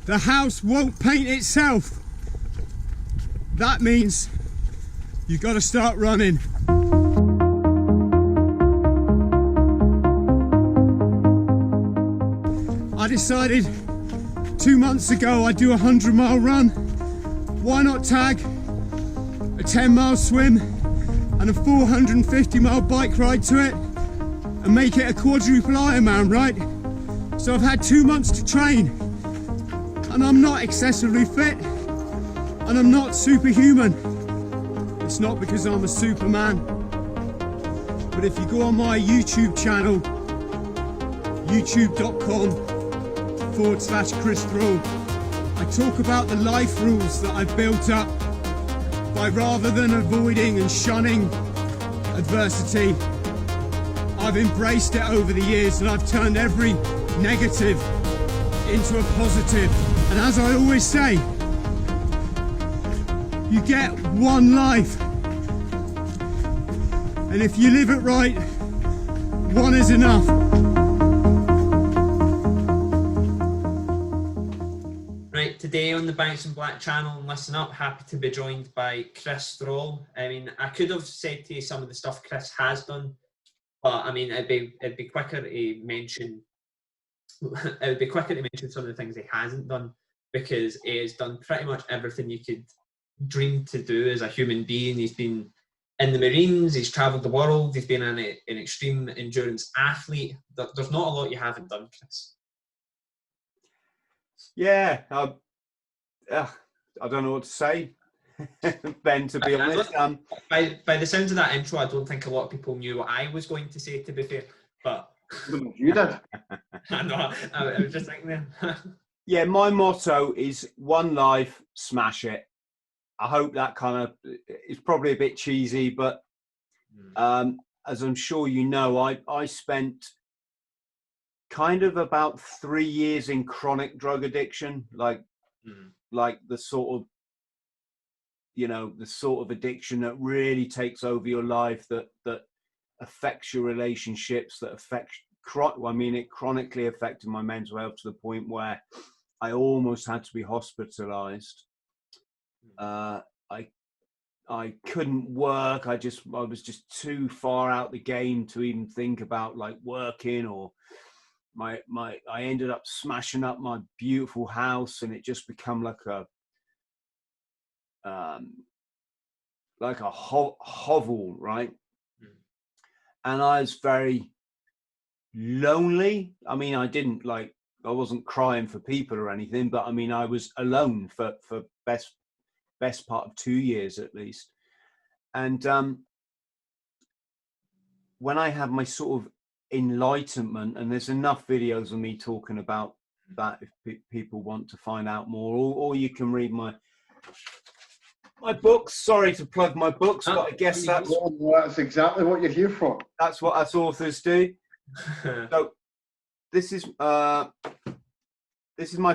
The house won't paint itself. That means you got to start running. I decided 2 months ago I'd do a 100-mile run. Why not tag a 10-mile swim and a 450-mile bike ride to it and make it a quadruple Ironman, right? So I've had 2 months to train, and I'm not excessively fit, and I'm not superhuman. It's not because I'm a superman, but if you go on my YouTube channel, youtube.com/Chris Thrall, I talk about the life rules that I've built up by, rather than avoiding and shunning adversity, I've embraced it over the years, and I've turned every negative into a positive. And as I always say, you get one life, and if you live it right, one is enough. Right, today on the Banks and Black channel, and listen up, happy to be joined by Chris Thrall. I mean, I could have said to you some of the stuff Chris has done, but I mean, it'd be quicker to mention some of the things he hasn't done, because he has done pretty much everything you could dream to do as a human being. He's been in the Marines, he's travelled the world, he's been an extreme endurance athlete. There's not a lot you haven't done, Chris. Yeah, I don't know what to say, Ben, to be honest. By the sounds of that intro, I don't think a lot of people knew what I was going to say, to be fair, but... You did. I know, I was just thinking there. Yeah, my motto is one life, smash it. I hope that kind of is probably a bit cheesy, but as I'm sure you know, I spent kind of about 3 years in chronic drug addiction, like the sort of, you know, the sort of addiction that really takes over your life, that affects your relationships, that affects, I mean, it chronically affected my mental health to the point where I almost had to be hospitalized. I couldn't work. I was just too far out the game to even think about like working, or I ended up smashing up my beautiful house, and it just become like a hovel, right? And I was very lonely. I mean, I wasn't crying for people or anything, but I mean, I was alone for best part of 2 years at least. And when I had my sort of enlightenment, and there's enough videos of me talking about that if people want to find out more, or you can read my books. Sorry to plug my books, but I guess that's exactly what you're here for. That's what us authors do. So this is my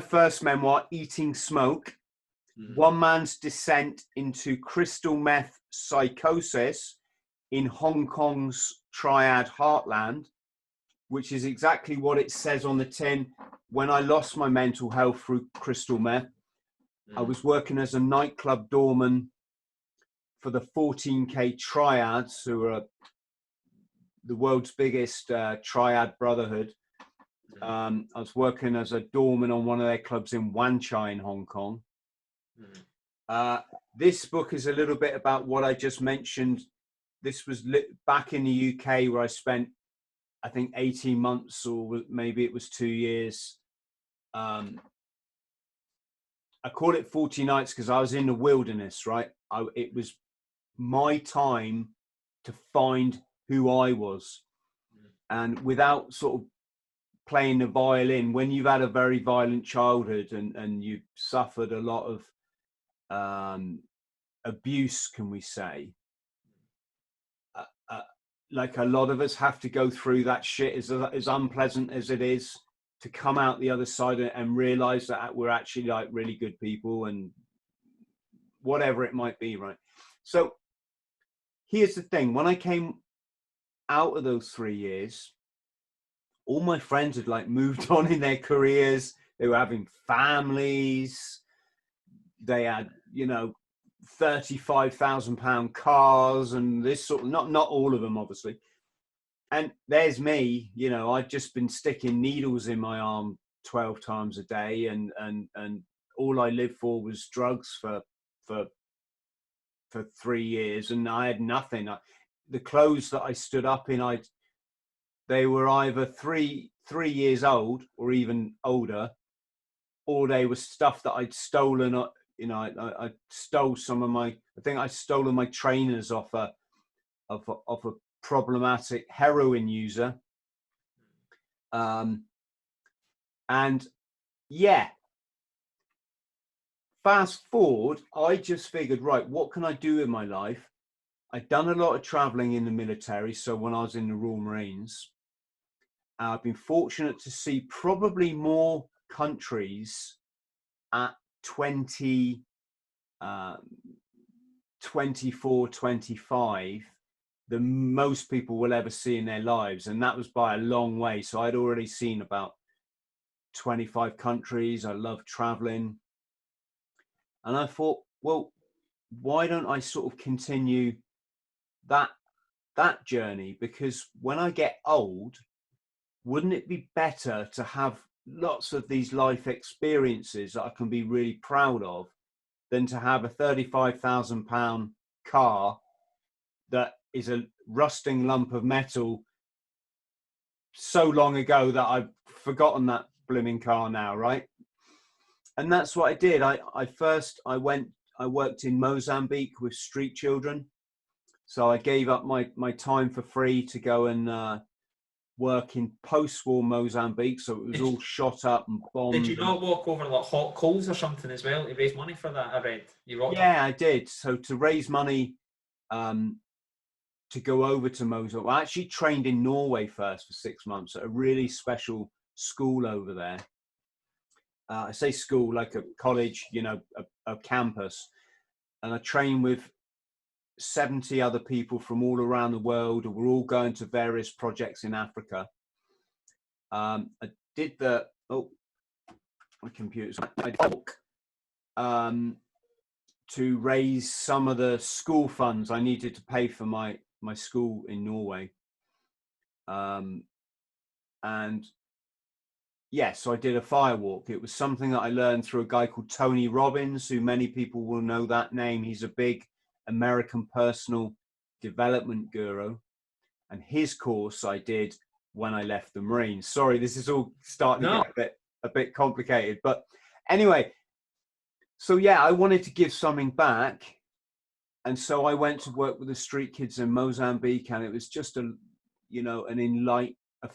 first memoir, Eating Smoke, one man's descent into crystal meth psychosis in Hong Kong's triad heartland, which is exactly what it says on the tin. When I lost my mental health through crystal meth, I was working as a nightclub doorman for the 14K triads, who are the world's biggest triad brotherhood. I was working as a doorman on one of their clubs in Wan Chai in Hong Kong. This book is a little bit about what I just mentioned. This was back in the UK, where I spent, I think, 18 months, or maybe it was 2 years. I call it 40 nights because I was in the wilderness, right? It was my time to find who I was. And without sort of playing the violin, when you've had a very violent childhood and you've suffered a lot of abuse, can we say, like a lot of us have to go through that shit, as unpleasant as it is, to come out the other side and realize that we're actually like really good people, and whatever it might be, right? So here's the thing. When I came out of those 3 years, all my friends had like moved on in their careers. They were having families. They had, you know, £35,000 cars and this sort of, not all of them, obviously. And there's me, you know, I'd just been sticking needles in my arm 12 times a day, and all I lived for was drugs for 3 years, and I had nothing. The clothes that I stood up in, they were either three years old or even older, or they were stuff that I'd stolen. You know, I stole some of my. I think I stolen my trainers off a problematic heroin user. And yeah, fast forward, I just figured, right, what can I do in my life? I'd done a lot of traveling in the military. So when I was in the Royal Marines, I've been fortunate to see probably more countries at 24, 25 than most people will ever see in their lives. And that was by a long way. So I'd already seen about 25 countries. I love traveling. And I thought, well, why don't I sort of continue that journey? Because when I get old, wouldn't it be better to have lots of these life experiences that I can be really proud of than to have a £35,000 car that is a rusting lump of metal so long ago that I've forgotten that blooming car now, right? And that's what I did. I worked in Mozambique with street children. So I gave up my time for free to go and work in post-war Mozambique. So it was all shot up and bombed. Did you not walk over like hot coals or something as well to raise money for that? I read you rocked Yeah, up. I did. So to raise money to go over to Mozambique, I actually trained in Norway first for 6 months at a really special school over there. I say school, like a college, you know, a campus. And I trained with 70 other people from all around the world. We're all going to various projects in Africa. I did my computer's to raise some of the school funds I needed to pay for my school in Norway. And yes, so I did a firewalk. It was something that I learned through a guy called Tony Robbins, who many people will know that name. He's a big American personal development guru. And his course I did when I left the Marines. Sorry, this is all starting to get a bit complicated. But anyway, so yeah, I wanted to give something back. And so I went to work with the street kids in Mozambique, and it was just a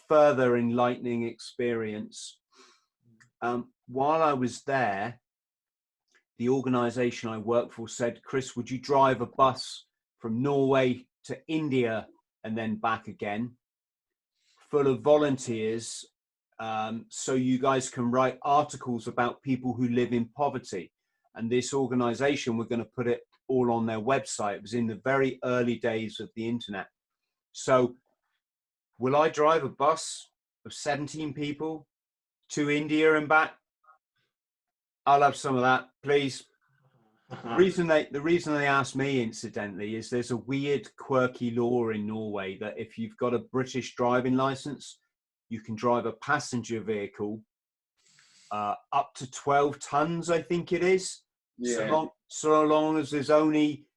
further enlightening experience. While I was there, the organization I worked for said, Chris, would you drive a bus from Norway to India and then back again, full of volunteers, so you guys can write articles about people who live in poverty? And this organization, we're going to put it all on their website. It was in the very early days of the internet. So will I drive a bus of 17 people to India and back? I'll have some of that, please. The reason they asked me, incidentally, is there's a weird, quirky law in Norway that if you've got a British driving license, you can drive a passenger vehicle up to 12 tons, I think it is. Yeah. So long as there's only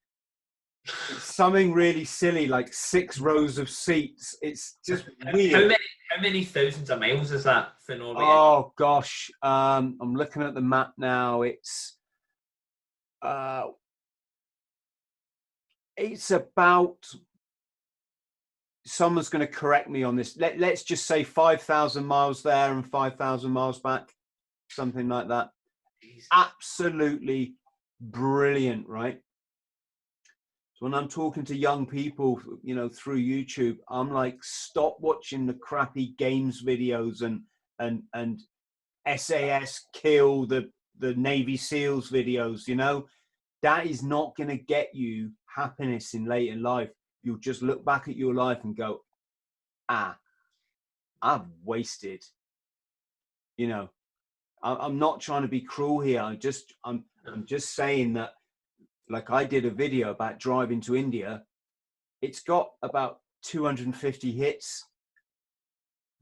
something really silly, like 6 rows of seats. It's just weird. How many thousands of miles is that for Norway? Oh gosh, I'm looking at the map now. It's about, someone's going to correct me on this. Let's just say 5,000 miles there and 5,000 miles back, something like that. Absolutely brilliant, right? So when I'm talking to young people, you know, through YouTube, I'm like, stop watching the crappy games videos and SAS kill the Navy SEALs videos. You know, that is not going to get you happiness in later life. You'll just look back at your life and go, I've wasted, you know, I'm not trying to be cruel here. I'm just saying that, like, I did a video about driving to India. It's got about 250 hits.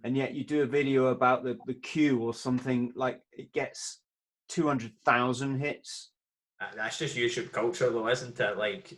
And yet you do a video about the queue or something, like it gets 200,000 hits. That's just YouTube culture, though, isn't it? Like,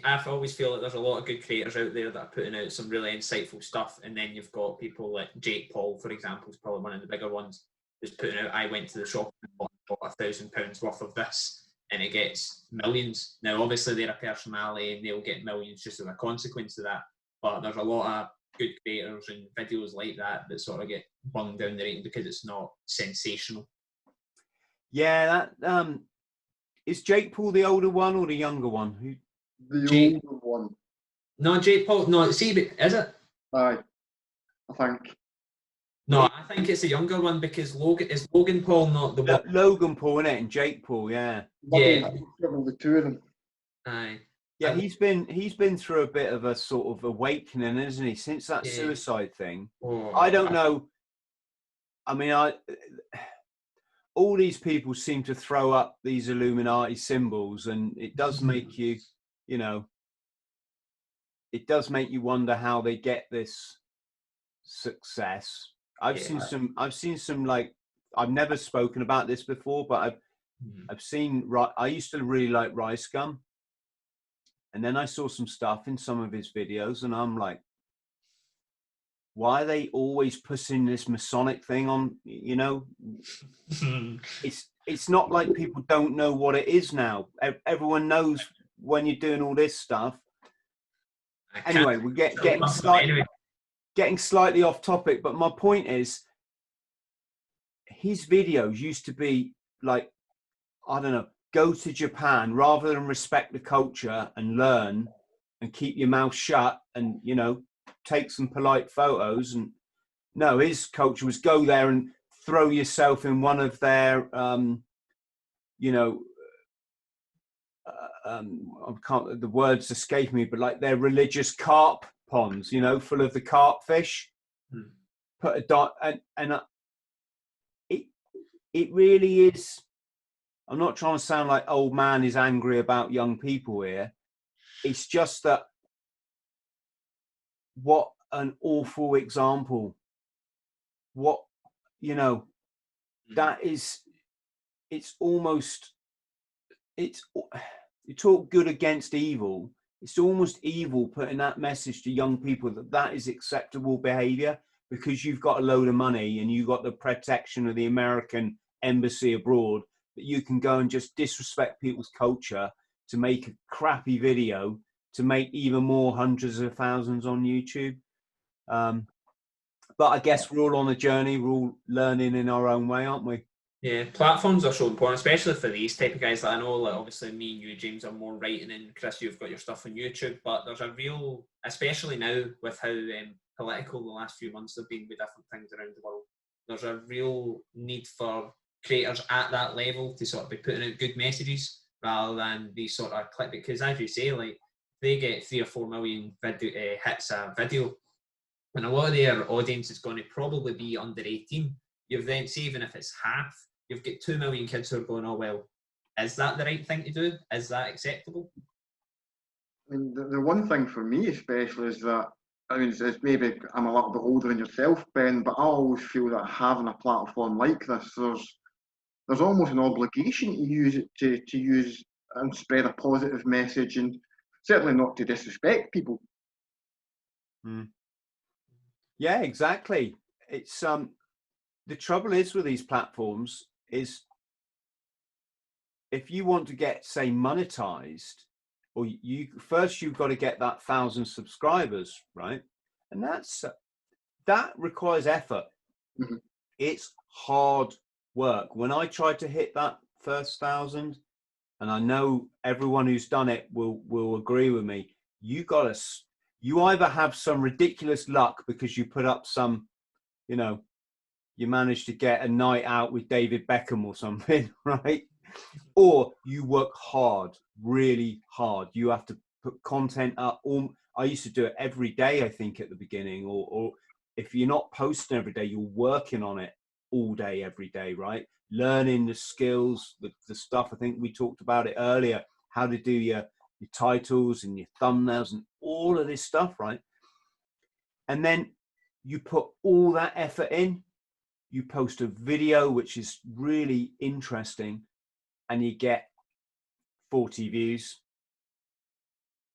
I always feel like there's a lot of good creators out there that are putting out some really insightful stuff, and then you've got people like Jake Paul, for example, is probably one of the bigger ones, who's putting out, I went to the shop and bought £1,000 worth of this, and it gets millions. Now, obviously, they're a personality, and they'll get millions just as a consequence of that, but there's a lot of good creators and videos like that sort of get bunged down the rating because it's not sensational. Yeah, that is Jake Paul the older one or the younger one? The older one. No, Jake Paul. No, see, is it? Aye, I think. No, I think it's a younger one because Logan Paul not the one? Logan Paul, innit, and Jake Paul, yeah. Yeah. The two of them. Aye. Yeah, he's been through a bit of a sort of awakening, isn't he, since that suicide thing? Oh, I don't know. I mean, all these people seem to throw up these Illuminati symbols, and it does make you, you know, it does make you wonder how they get this success. I've seen some like, I've never spoken about this before, but I've seen, I used to really like Rice Gum. And then I saw some stuff in some of his videos, and I'm like, why are they always pushing this Masonic thing on, you know? It's not like people don't know what it is now. Everyone knows when you're doing all this stuff. Anyway, we're getting slightly off topic, but my point is, his videos used to be like, I don't know, go to Japan rather than respect the culture and learn and keep your mouth shut and, you know, take some polite photos. And no, his culture was go there and throw yourself in one of their, you know, the words escape me, but like their religious carp ponds, you know, full of the carp fish. Put a dot, and it really is. I'm not trying to sound like old man is angry about young people here. It's just that, what an awful example. What, you know, that is, it's almost, you talk good against evil. It's almost evil putting that message to young people that is acceptable behavior because you've got a load of money and you've got the protection of the American embassy abroad, that you can go and just disrespect people's culture to make a crappy video to make even more hundreds of thousands on YouTube. But I guess we're all on a journey. We're all learning in our own way, aren't we? Yeah, platforms are so important, especially for these type of guys that I know. Like, obviously, me and you, James, are more writing, and Chris, you've got your stuff on YouTube. But there's a real, especially now with how political the last few months have been with different things around the world, there's a real need for creators at that level to sort of be putting out good messages rather than these sort of clip. Because as you say, like, they get 3 or 4 million hits a video, and a lot of their audience is going to probably be under 18. You've then, see, even if it's half, you've got 2 million kids who are going, oh, well, is that the right thing to do? Is that acceptable? I mean, the one thing for me especially is that, I mean, it's maybe I'm a little bit older than yourself, Ben, but I always feel that having a platform like this, there's almost an obligation to use it to use and spread a positive message, and certainly not to disrespect people. Yeah, exactly. It's the trouble is with these platforms is, if you want to get, say, monetized, or you've got to get that 1,000 subscribers, right? And that requires effort. Mm-hmm. It's hard work. When I tried to hit that first 1,000, and I know everyone who's done it will agree with me, you either have some ridiculous luck because you put up some, you know, you managed to get a night out with David Beckham or something, right? Or you work hard, really hard. You have to put content up. I used to do it every day, I think, at the beginning, or if you're not posting every day, you're working on it. all day, every day, right? Learning the skills, the stuff. I think we talked about it earlier, how to do your titles and your thumbnails and all of this stuff, right? And then you put all that effort in, you post a video which is really interesting, and you get 40 views.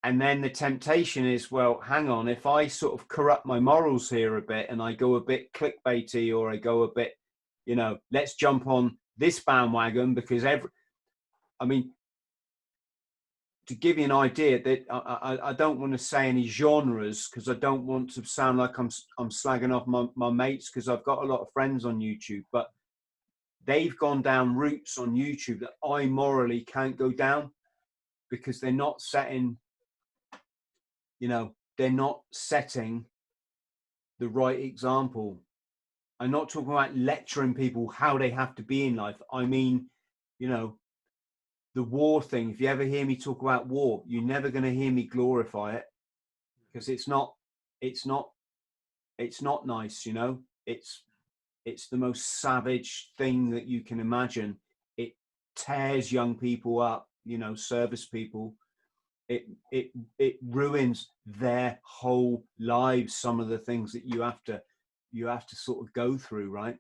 And then the temptation is, well, hang on, if I sort of corrupt my morals here a bit and I go a bit clickbaity, or I go a bit, you know, let's jump on this bandwagon, because to give you an idea, that I don't want to say any genres, because I don't want to sound like I'm slagging off my mates, because I've got a lot of friends on YouTube, but they've gone down routes on YouTube that I morally can't go down, because they're not setting, you know, they're not setting the right example. I'm not talking about lecturing people how they have to be in life. I mean, you know, the war thing. If you ever hear me talk about war, you're never going to hear me glorify it, because it's not nice, you know. It's the most savage thing that you can imagine. It tears young people up, you know, service people. It ruins their whole lives, some of the things that you have to sort of go through, right?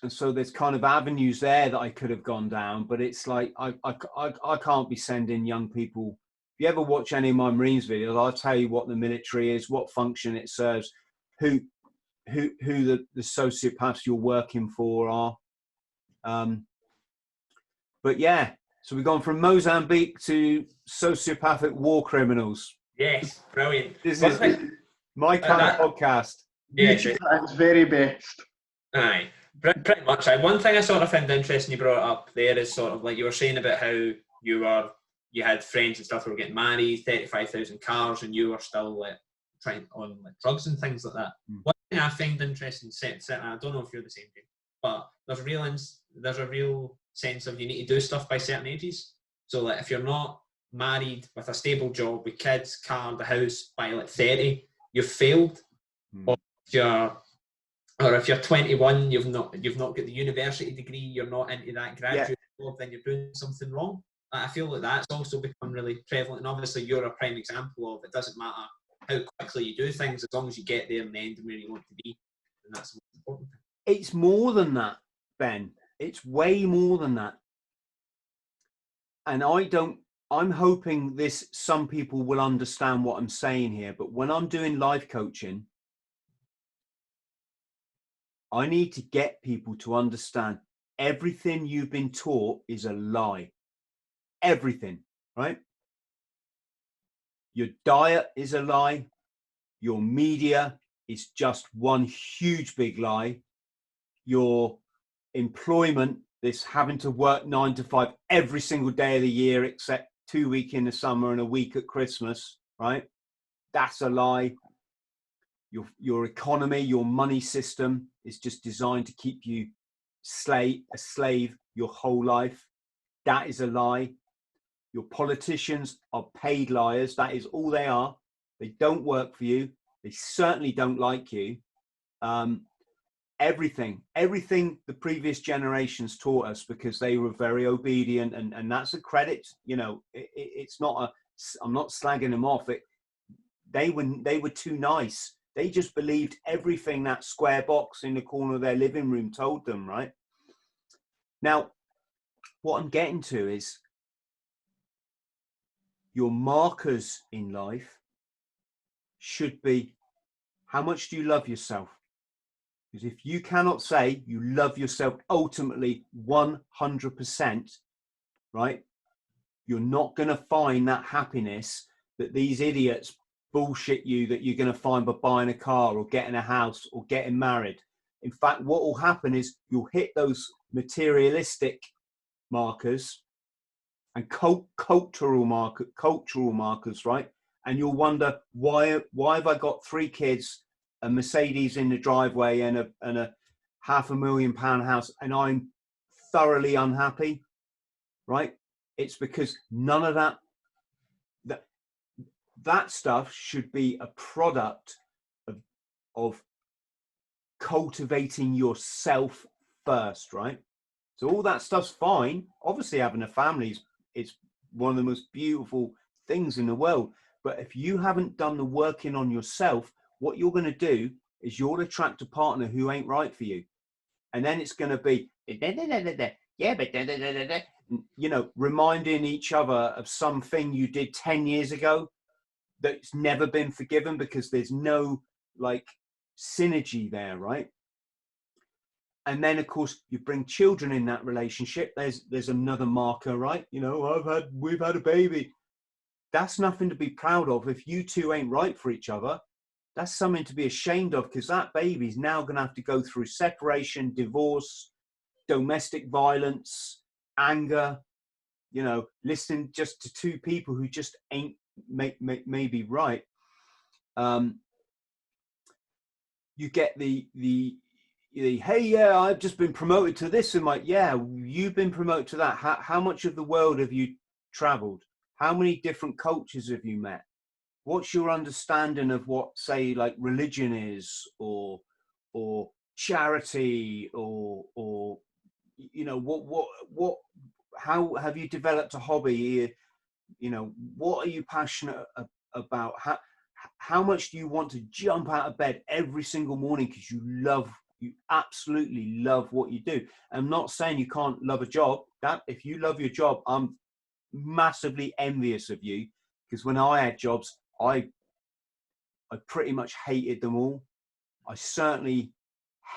And so there's kind of avenues there that I could have gone down, but it's like I can't be sending young people. If you ever watch any of my Marines videos, I'll tell you what the military is, what function it serves, who the sociopaths you're working for are. But yeah, so we've gone from Mozambique to sociopathic war criminals. Yes, brilliant. This is my kind of podcast. Yeah, at its very best. Aye, pretty much. One thing I sort of found interesting you brought up there is sort of like you were saying about how you had friends and stuff who were getting married, 35,000 cars, and you were still like trying on like drugs and things like that. One thing I find interesting, I don't know if you're the same thing, but there's a real sense of you need to do stuff by certain ages. So like if you're not married with a stable job with kids, car, the house by like 30, you've failed. Or if you're 21, you've not got the university degree, you're not into that graduate job, then you're doing something wrong. I feel like that's also become really prevalent, and obviously you're a prime example of it doesn't matter how quickly you do things, as long as you get there in the end and where you want to be, and that's the most important thing. It's more than that, Ben. It's way more than that. And I'm hoping some people will understand what I'm saying here, but when I'm doing life coaching, I need to get people to understand everything you've been taught is a lie. Everything, right? Your diet is a lie. Your media is just one huge big lie. Your employment, this having to work 9 to 5 every single day of the year, except 2 weeks in the summer and a week at Christmas, right? That's a lie. Your economy, your money system is just designed to keep you a slave your whole life. That is a lie. Your politicians are paid liars. That is all they are. They don't work for you. They certainly don't like you. Everything the previous generations taught us, because they were very obedient, and that's a credit. You know, it's not I'm not slagging them off. They were too nice. They just believed everything that square box in the corner of their living room told them, right? Now, what I'm getting to is your markers in life should be, how much do you love yourself? Because if you cannot say you love yourself ultimately 100%, right, you're not going to find that happiness that these idiots bullshit you that you're going to find by buying a car or getting a house or getting married. In fact, what will happen is you'll hit those materialistic markers and cultural markers, right? And you'll wonder, why have I got 3 kids, a Mercedes in the driveway, and a £500,000 house, and I'm thoroughly unhappy, right? It's because none of that stuff should be a product of cultivating yourself first, right? So all that stuff's fine. Obviously, having a family is one of the most beautiful things in the world. But if you haven't done the working on yourself, what you're going to do is you'll attract a partner who ain't right for you. And then it's going to be, yeah, but you know, reminding each other of something you did 10 years ago that's never been forgiven because there's no like synergy there, right? And then of course you bring children in that relationship. There's another marker, right? You know, we've had a baby. That's nothing to be proud of. If you two ain't right for each other, that's something to be ashamed of, because that baby's now going to have to go through separation, divorce, domestic violence, anger, you know, listening just to two people who just ain't maybe right. You get the hey, yeah, I've just been promoted to this, and like, yeah, you've been promoted to that. How much of the world have you traveled? How many different cultures have you met? What's your understanding of what, say, like religion is, or charity, or you know, what how have you developed a hobby? You know, what are you passionate about? How much do you want to jump out of bed every single morning because you absolutely love what you do? I'm not saying you can't love a job. That if you love your job, I'm massively envious of you, because when I had jobs, I pretty much hated them all. I certainly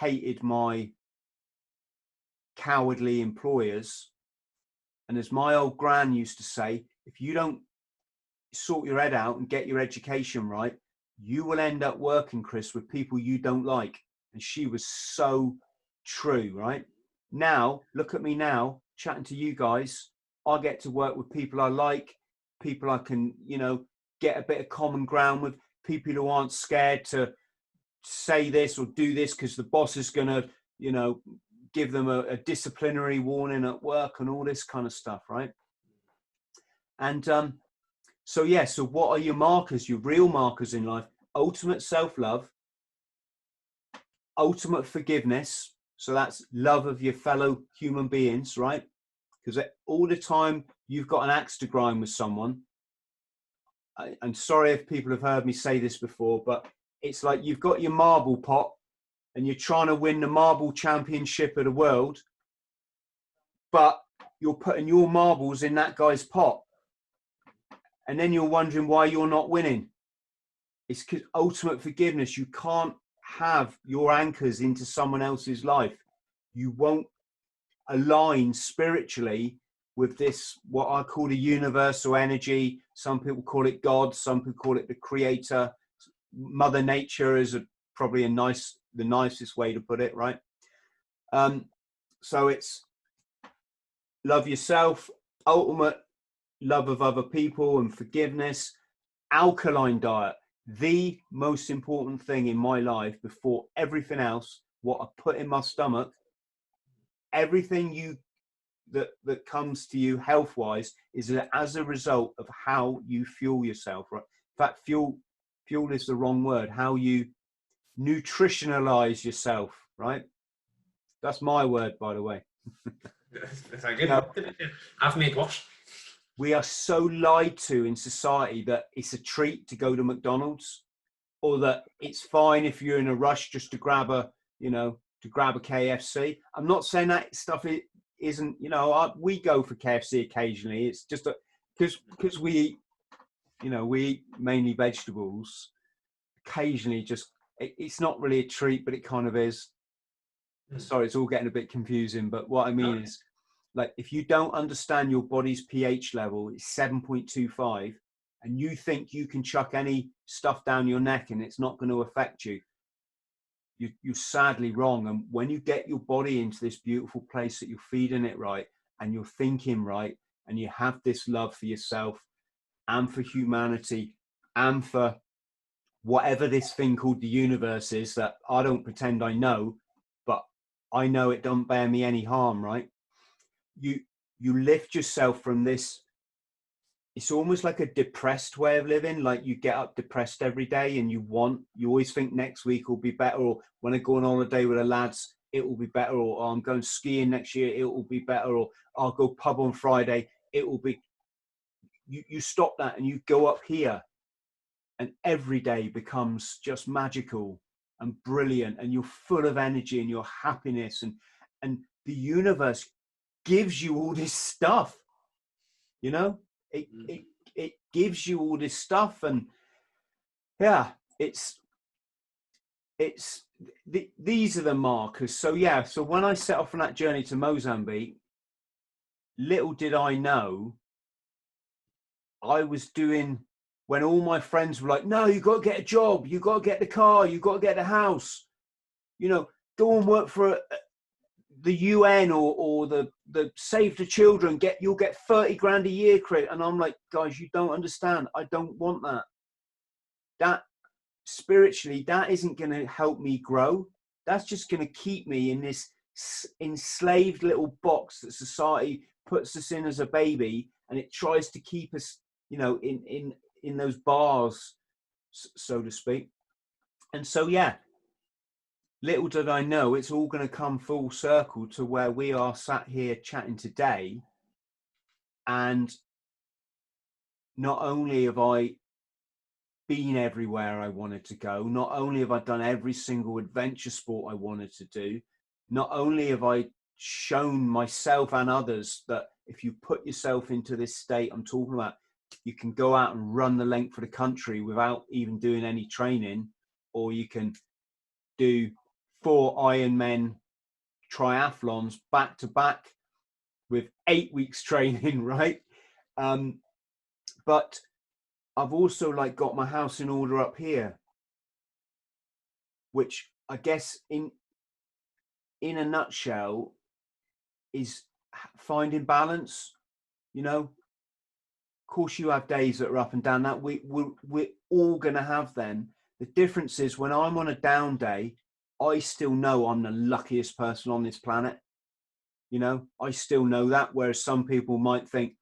hated my cowardly employers. And as my old gran used to say, if you don't sort your head out and get your education right, you will end up working, Chris, with people you don't like. And she was so true, right? Now, look at me now, chatting to you guys. I get to work with people I like, people I can, you know, get a bit of common ground with, people who aren't scared to say this or do this because the boss is going to, you know, give them a disciplinary warning at work and all this kind of stuff, right? And so, yeah, so what are your markers, your real markers in life? Ultimate self-love, ultimate forgiveness. So that's love of your fellow human beings, right? Because all the time you've got an axe to grind with someone. I'm sorry if people have heard me say this before, but it's like you've got your marble pot and you're trying to win the marble championship of the world, but you're putting your marbles in that guy's pot. And then you're wondering why you're not winning. It's because ultimate forgiveness, you can't have your anchors into someone else's life. You won't align spiritually with this, what I call the universal energy. Some people call it God, some people call it the creator. Mother Nature is probably the nicest way to put it, right? So it's love yourself, ultimate love of other people and forgiveness. Alkaline diet, the most important thing in my life before everything else, what I put in my stomach, everything that comes to you health wise is as a result of how you fuel yourself, right? In fact, fuel is the wrong word. How you nutritionalize yourself, right? That's my word, by the way. It's a good word. I've made worse. We are so lied to in society that it's a treat to go to McDonald's, or that it's fine if you're in a rush just to grab a KFC. I'm not saying that stuff isn't, you know, we go for KFC occasionally. It's just because we eat, you know, we eat mainly vegetables. Occasionally, it's not really a treat, but it kind of is. Sorry, it's all getting a bit confusing, but what I mean is, like, if you don't understand your body's pH level, it's 7.25, and you think you can chuck any stuff down your neck and it's not going to affect you, you're sadly wrong. And when you get your body into this beautiful place that you're feeding it right and you're thinking right, and you have this love for yourself and for humanity and for whatever this thing called the universe is that I don't pretend I know, but I know it don't bear me any harm, right? You lift yourself from this it's almost like a depressed way of living. Like you get up depressed every day and you always think next week will be better, or when I go on holiday with the lads, it will be better, or oh, I'm going skiing next year, it will be better, or I'll go pub on Friday, it will be. You stop that and you go up here, and every day becomes just magical and brilliant, and you're full of energy and your happiness, and the universe gives you all this stuff, you know. It gives you all this stuff, and yeah, these are the markers. So yeah, so when I set off on that journey to Mozambique, little did I know I was doing, when all my friends were like, no, you got to get a job, you got to get the car, you got to get the house, you know, go and work for the UN or the Save the Children, you'll get 30 grand a year credit. And I'm like, guys, you don't understand. I don't want that. That spiritually, that isn't going to help me grow. That's just going to keep me in this enslaved little box that society puts us in as a baby, and it tries to keep us, you know, in those bars, so to speak. And so, yeah, little did I know it's all going to come full circle to where we are sat here chatting today. And not only have I been everywhere I wanted to go, not only have I done every single adventure sport I wanted to do, not only have I shown myself and others that if you put yourself into this state I'm talking about, you can go out and run the length of the country without even doing any training, or you can do 4 Ironman triathlons back to back with 8 weeks training, right? But I've also like got my house in order up here, which I guess in a nutshell is finding balance. You know, of course you have days that are up and down, that we're all going to have them. The difference is when I'm on a down day, I still know I'm the luckiest person on this planet. You know, I still know that, whereas some people might think,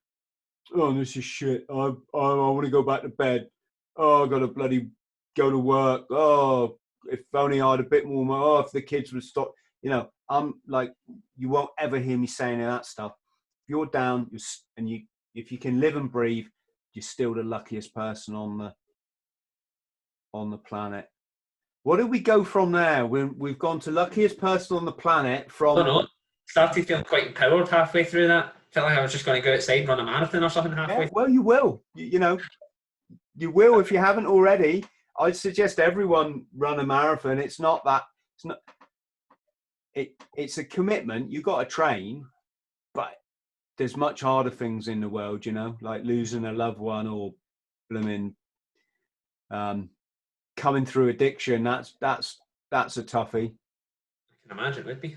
oh, this is shit. I want to go back to bed. Oh, I got to bloody go to work. Oh, if only I had a bit more. Oh, if the kids would stop. You know, I'm like, you won't ever hear me saying that stuff. If you're down, if you can live and breathe, you're still the luckiest person on the planet. What did we go from there? We've gone to luckiest person on the planet from. I don't know. Started feeling quite empowered halfway through that. Felt like I was just going to go outside and run a marathon or something halfway. Yeah, well, you will. You know, you will if you haven't already. I'd suggest everyone run a marathon. It's not. It's a commitment. You got to train, but there's much harder things in the world. You know, like losing a loved one or blooming coming through addiction. That's a toughie. I can imagine it would be.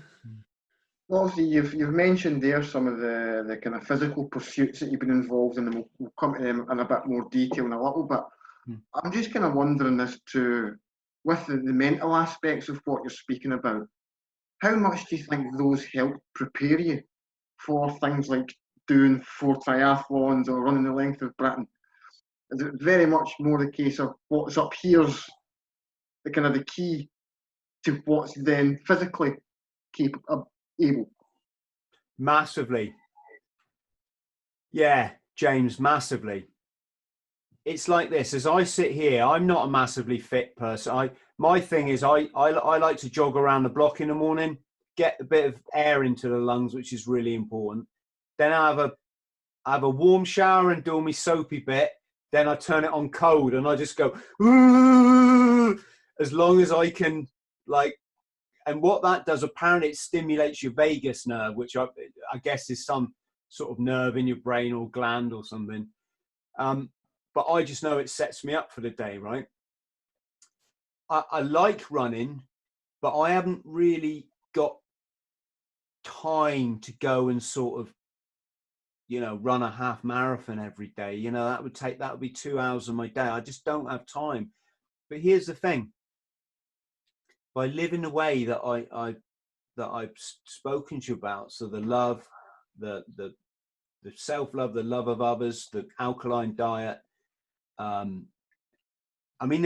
Obviously, you've mentioned there some of the kind of physical pursuits that you've been involved in, and we'll come to them in a bit more detail in a little bit. I'm just kind of wondering as to, with the mental aspects of what you're speaking about, how much do you think those help prepare you for things like doing 4 triathlons or running the length of Britain? Is it very much more the case of what's up here's the kind of the key to what's then physically able? Massively. Yeah, James, massively. It's like this, as I sit here, I'm not a massively fit person. My thing is I like to jog around the block in the morning, get a bit of air into the lungs, which is really important. Then I have a warm shower and do my soapy bit. Then I turn it on cold and I just go, as long as I can, like. And what that does, apparently it stimulates your vagus nerve, which I guess is some sort of nerve in your brain or gland or something. But I just know it sets me up for the day, right? I like running, but I haven't really got time to go and sort of, you know, run a half marathon every day. You know, that would be 2 hours of my day. I just don't have time. But here's the thing. By living the way that I've spoken to you about, so the love, the the self-love, the love of others, the alkaline diet. I mean,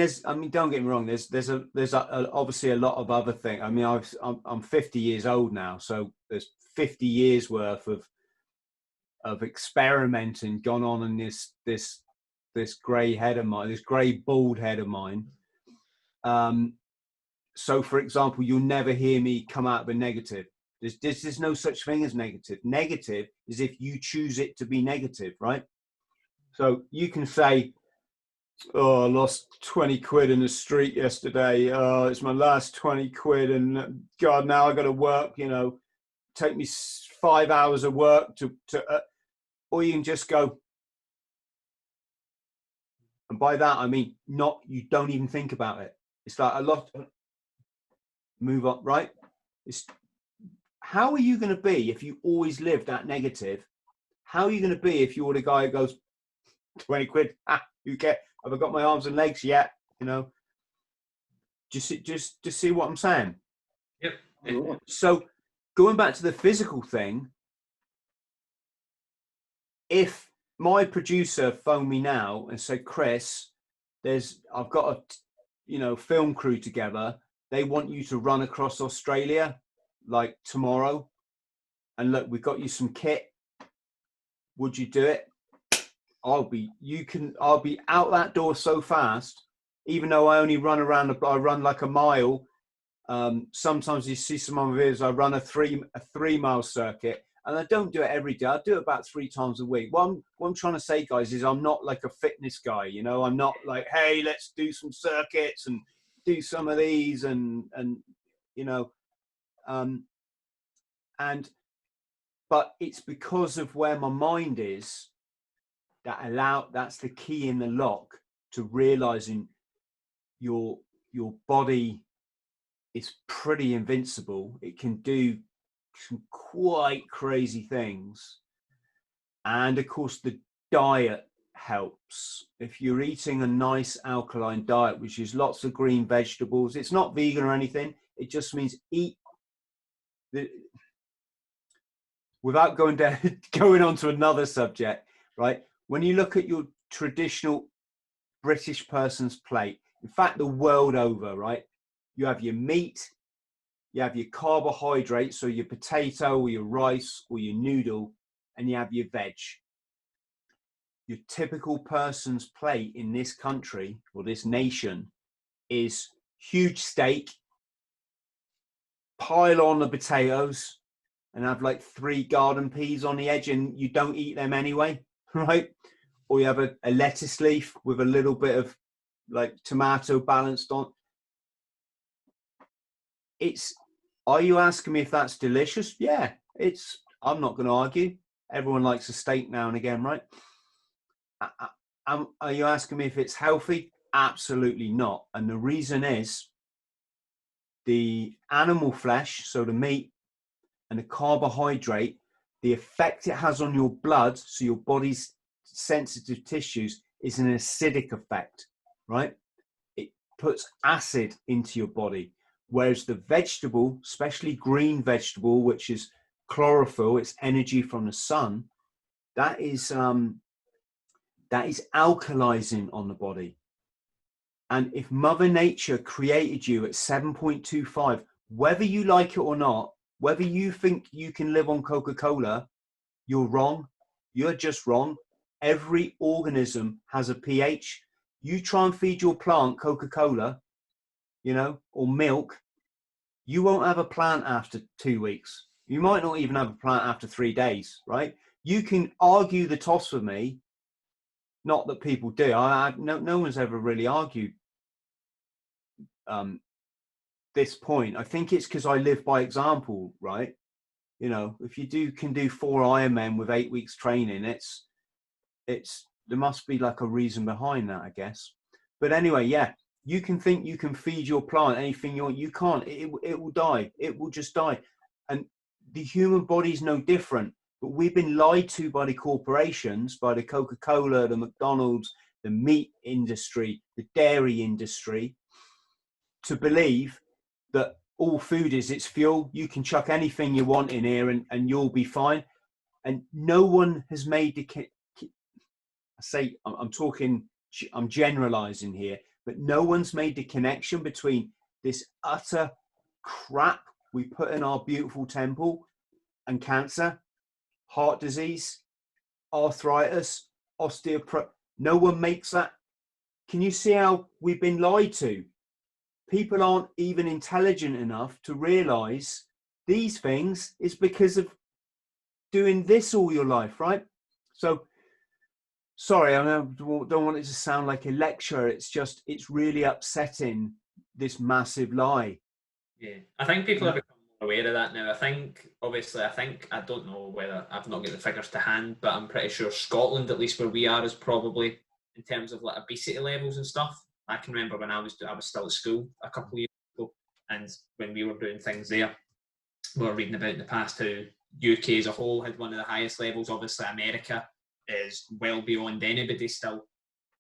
don't get me wrong. There's obviously a lot of other things. I mean, I'm 50 years old now, so there's 50 years worth of experimenting gone on in this grey head of mine, this grey bald head of mine. So, for example, you'll never hear me come out with negative. There's no such thing as negative. Negative is if you choose it to be negative, right? So you can say, oh, I lost 20 quid in the street yesterday. Oh, it's my last 20 quid. And God, now I got to work, you know, take me 5 hours of work or you can just go. And by that, I mean, you don't even think about it. It's like a lot, move on, right? How are you going to be if you always live that negative? How are you going to be if you're the guy who goes, 20 quid, you get, have I got my arms and legs yet? You know, just see what I'm saying. Yep. So going back to the physical thing, if my producer phoned me now and said, Chris, I've got a film crew together. They want you to run across Australia like tomorrow. And look, we've got you some kit. Would you do it? I'll be out that door so fast, even though I only run I run like a mile. Sometimes you see some of my videos, I run a 3 mile circuit, and I don't do it every day. I do it about 3 times a week. What I'm trying to say, guys, is I'm not like a fitness guy, you know. I'm not like, hey, let's do some circuits and do some of these and you know, but it's because of where my mind is that's the key in the lock to realizing your body is pretty invincible. It can do some quite crazy things. And of course the diet helps. If you're eating a nice alkaline diet, which is lots of green vegetables, it's not vegan or anything, it just means without going on to another subject, right? When you look at your traditional British person's plate, in fact, the world over, right? You have your meat, you have your carbohydrates, so your potato or your rice or your noodle, and you have your veg. Your typical person's plate in this country or this nation is huge steak, pile on the potatoes, and have like 3 garden peas on the edge, and you don't eat them anyway, right? Or you have a lettuce leaf with a little bit of like tomato balanced on. Are you asking me if that's delicious? Yeah, I'm not going to argue. Everyone likes a steak now and again, right? Are you asking me if it's healthy? Absolutely not. And the reason is the animal flesh, so the meat and the carbohydrate, the effect it has on your blood, so your body's sensitive tissues, is an acidic effect, right? It puts acid into your body. Whereas the vegetable, especially green vegetable, which is chlorophyll, it's energy from the sun, that is alkalizing on the body. And if Mother Nature created you at 7.25, whether you like it or not, whether you think you can live on Coca-Cola, you're wrong. You're just wrong. Every organism has a pH. You try and feed your plant Coca-Cola, you know, or milk, you won't have a plant after 2 weeks. You might not even have a plant after 3 days, right? You can argue the toss with me. Not that people do. No one's ever really argued this point. I think it's because I live by example, right? You know, if you can do 4 Ironmen with 8 weeks training, there must be like a reason behind that, I guess. But anyway, yeah, you can think you can feed your plant anything you want. You can't. It will die. It will just die. And the human body is no different. But we've been lied to by the corporations, by the Coca-Cola, the McDonald's, the meat industry, the dairy industry, to believe that all food is its fuel. You can chuck anything you want in here and you'll be fine. And no one has made I'm generalizing here, but no one's made the connection between this utter crap we put in our beautiful temple and cancer, heart disease, arthritis, osteoporosis. No one makes that. Can you see how we've been lied to? People aren't even intelligent enough to realize these things is because of doing this all your life, right? So, sorry, I don't want it to sound like a lecture. It's just, it's really upsetting, this massive lie. Yeah, I think people have become more aware of that now. I think, obviously, I don't know whether, I've not got the figures to hand, but I'm pretty sure Scotland, at least where we are, is probably, in terms of like obesity levels and stuff. I can remember when I was still at school a couple of years ago, and when we were doing things there, we were reading about in the past how UK as a whole had one of the highest levels. Obviously, America is well beyond anybody still,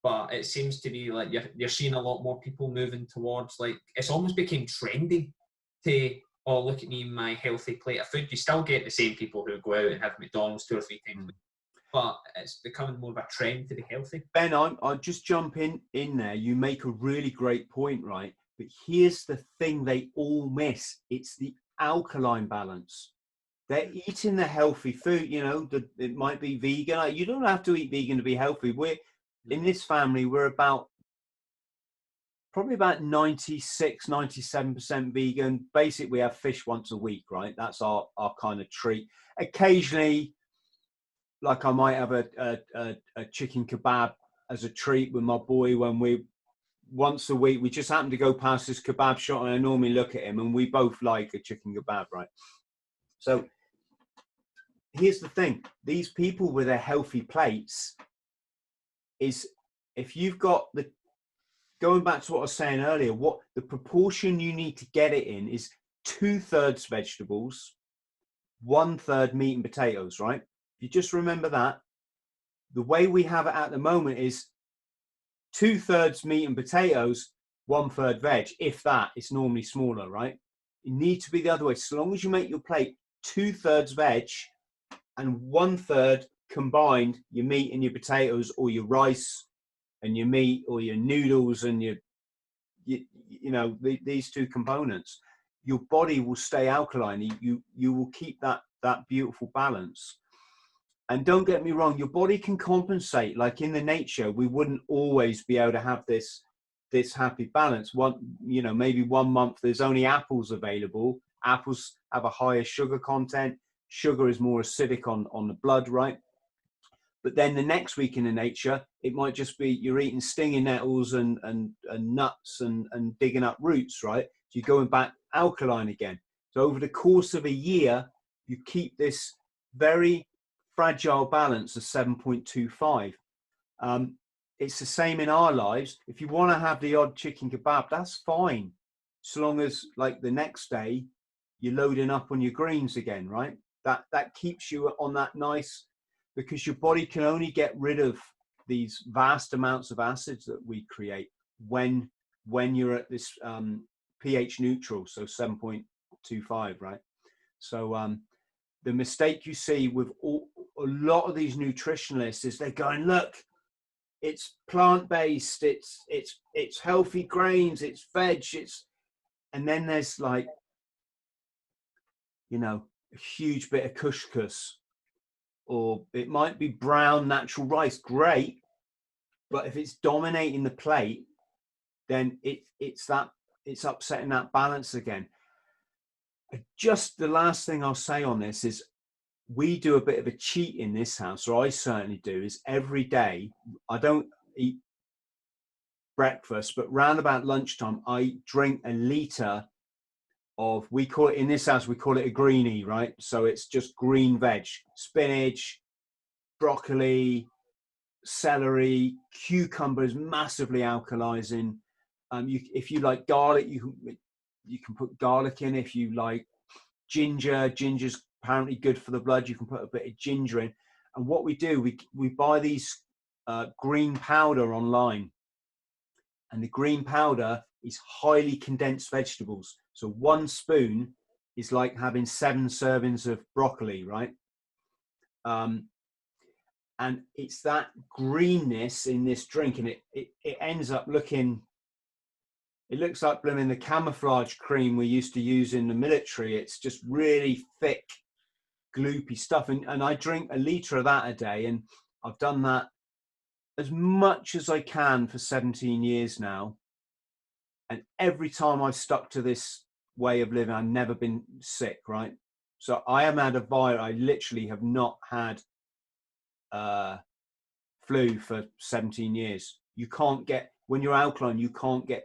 but it seems to be like you're seeing a lot more people moving towards, like, it's almost became trendy to, oh, look at me and my healthy plate of food. You still get the same people who go out and have McDonald's 2 or 3 times a week, but it's becoming more of a trend to be healthy. Ben, I'll just jump in there. You make a really great point, right? But here's the thing they all miss. It's the alkaline balance. They're eating the healthy food, you know, it might be vegan. You don't have to eat vegan to be healthy. In this family, we're probably about 96, 97% vegan. Basically, we have fish once a week, right? That's our kind of treat. Occasionally, like I might have a chicken kebab as a treat with my boy once a week. We just happen to go past this kebab shop and I normally look at him and we both like a chicken kebab, right? So here's the thing. These people with their healthy plates is, if you've got going back to what I was saying earlier, what the proportion you need to get it in is 2/3 vegetables, 1/3 meat and potatoes, right? You just remember that. The way we have it at the moment is 2/3 meat and potatoes, 1/3 veg. If that, it's normally smaller, right? It needs to be the other way. So long as you make your plate 2/3 veg and 1/3 combined, your meat and your potatoes, or your rice and your meat, or your noodles and these 2 components, your body will stay alkaline. You will keep that beautiful balance. And don't get me wrong, your body can compensate. Like in the nature, we wouldn't always be able to have this happy balance. Maybe 1 month there's only apples available. Apples have a higher sugar content. Sugar is more acidic on the blood, right? But then the next week in the nature, it might just be you're eating stinging nettles and nuts and digging up roots, right? So you're going back alkaline again. So over the course of a year, you keep this very fragile balance of 7.25. It's the same in our lives. If you want to have the odd chicken kebab, that's fine, so long as like the next day you're loading up on your greens again, right? That keeps you on that nice, because your body can only get rid of these vast amounts of acids that we create when you're at this pH neutral, so 7.25, right? So the mistake you see with a lot of these nutritionalists is they're going, look, it's plant-based, it's healthy grains, it's veg, and then there's like, a huge bit of couscous, or it might be brown natural rice, great, but if it's dominating the plate, then it's upsetting that balance again. Just the last thing I'll say on this is, we do a bit of a cheat in this house, or I certainly do, is every day, I don't eat breakfast, but round about lunchtime, I drink a litre of, we call it, in this house, we call it a greenie, right? So it's just green veg, spinach, broccoli, celery, cucumber is massively alkalizing. If you like garlic, you can put garlic in. If you like ginger's apparently good for the blood, you can put a bit of ginger in. And what we do, we buy these green powder online, and the green powder is highly condensed vegetables. So 1 spoon is like having 7 servings of broccoli, right? And it's that greenness in this drink, and it ends up looking, it looks like blooming the camouflage cream we used to use in the military. It's just really thick, gloopy stuff. And I drink a litre of that a day, and I've done that as much as I can for 17 years now. And every time I've stuck to this way of living, I've never been sick, right? So I am out of virus. I literally have not had flu for 17 years. You can't get, when you're alkaline, you can't get,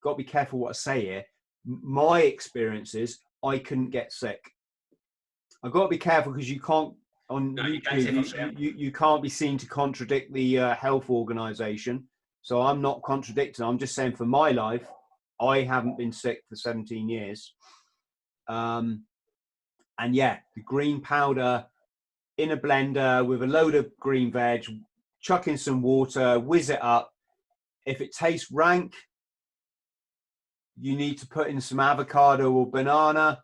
got to be careful what I say here. My experience is I couldn't get sick. I've got to be careful because you can't, on YouTube, you can't be seen to contradict the health organization. So I'm not contradicting. I'm just saying for my life, I haven't been sick for 17 years. And yeah, the green powder in a blender with a load of green veg, chuck in some water, whiz it up. If it tastes rank, you need to put in some avocado or banana.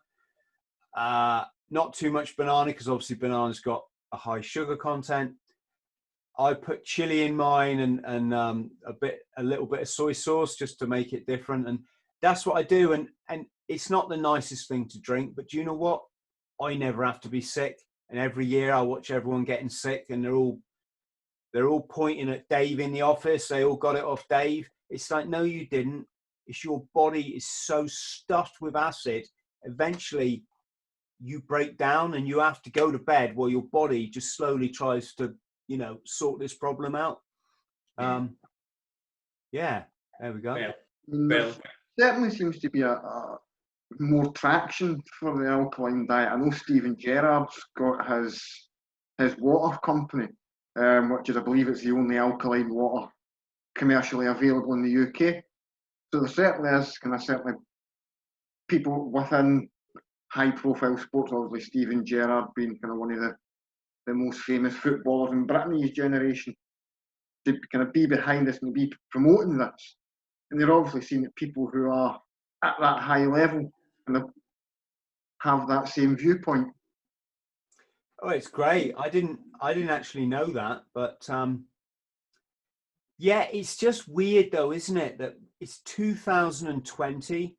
Not too much banana because obviously banana's got a high sugar content. I put chili in mine and a little bit of soy sauce just to make it different. And that's what I do. And it's not the nicest thing to drink, but do you know what? I never have to be sick. And every year I watch everyone getting sick, and they're all pointing at Dave in the office. They all got it off Dave. It's like, no, you didn't. It's your body is so stuffed with acid. Eventually you break down and you have to go to bed while your body just slowly tries to, you know, sort this problem out. Yeah, there we go. There certainly seems to be a more traction for the alkaline diet. I know Stephen Gerrard's got his water company, which is, I believe it's the only alkaline water commercially available in the UK. So there certainly is certainly people within high profile sports, obviously Stephen Gerrard being kind of one of the most famous footballers in Britain his generation, to kind of be behind this and be promoting this. And they're obviously seeing that people who are at that high level and have that same viewpoint. Oh, it's great. I didn't actually know that, but yeah, it's just weird though, isn't it, that it's 2020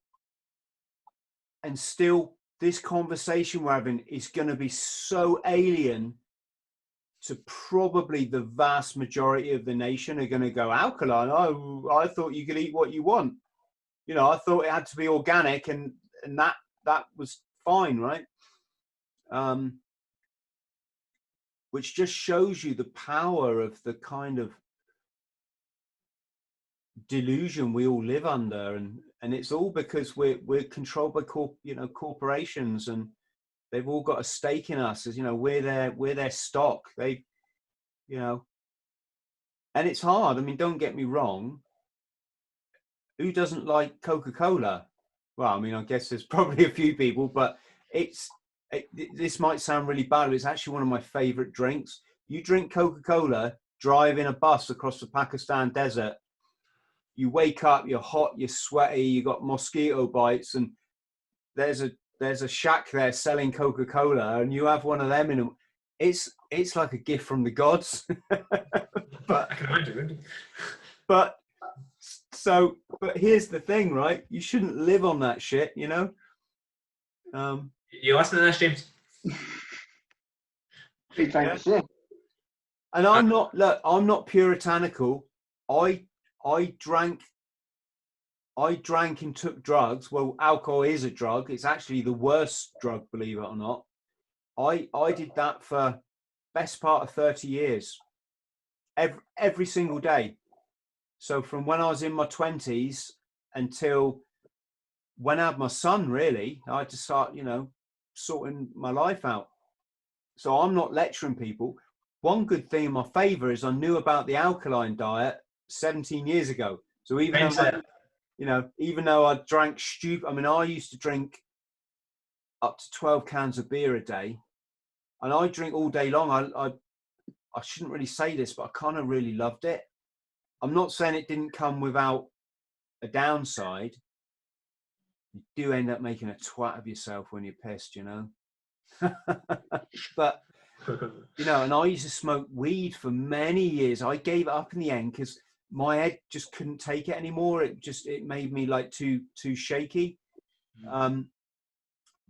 and still this conversation we're having is going to be so alien to probably the vast majority of the nation. Are going to go, alkaline? Oh, I thought you could eat what you want. You know, I thought it had to be organic, and that was fine, right? Which just shows you the power of the kind of delusion we all live under, and it's all because we're controlled by corporations, and they've all got a stake in us, as you know, we're their stock. They, you know, and it's hard. I mean, don't get me wrong, who doesn't like Coca-Cola? Well, I mean, I guess there's probably a few people, but this might sound really bad, but it's actually one of my favorite drinks. You drink Coca-Cola, drive in a bus across the Pakistan desert, you wake up, you're hot, you're sweaty, you got mosquito bites, and there's a shack there selling Coca-Cola, and you have one of them in. It's like a gift from the gods. But here's the thing, right? You shouldn't live on that shit, you know. You listening to this, James? Yeah. And I'm not puritanical. I drank and took drugs. Well, alcohol is a drug. It's actually the worst drug, believe it or not. I did that for best part of 30 years, every single day. So from when I was in my 20s until when I had my son, really, I had to start, you know, sorting my life out. So I'm not lecturing people. One good thing in my favor is I knew about the alkaline diet 17 years ago. So even though I drank I mean, I used to drink up to 12 cans of beer a day, and I drink all day long. I shouldn't really say this, but I kind of really loved it. I'm not saying it didn't come without a downside. You do end up making a twat of yourself when you're pissed, you know. But You know, and I used to smoke weed for many years. I gave it up in the end because my head just couldn't take it anymore. It made me like too shaky.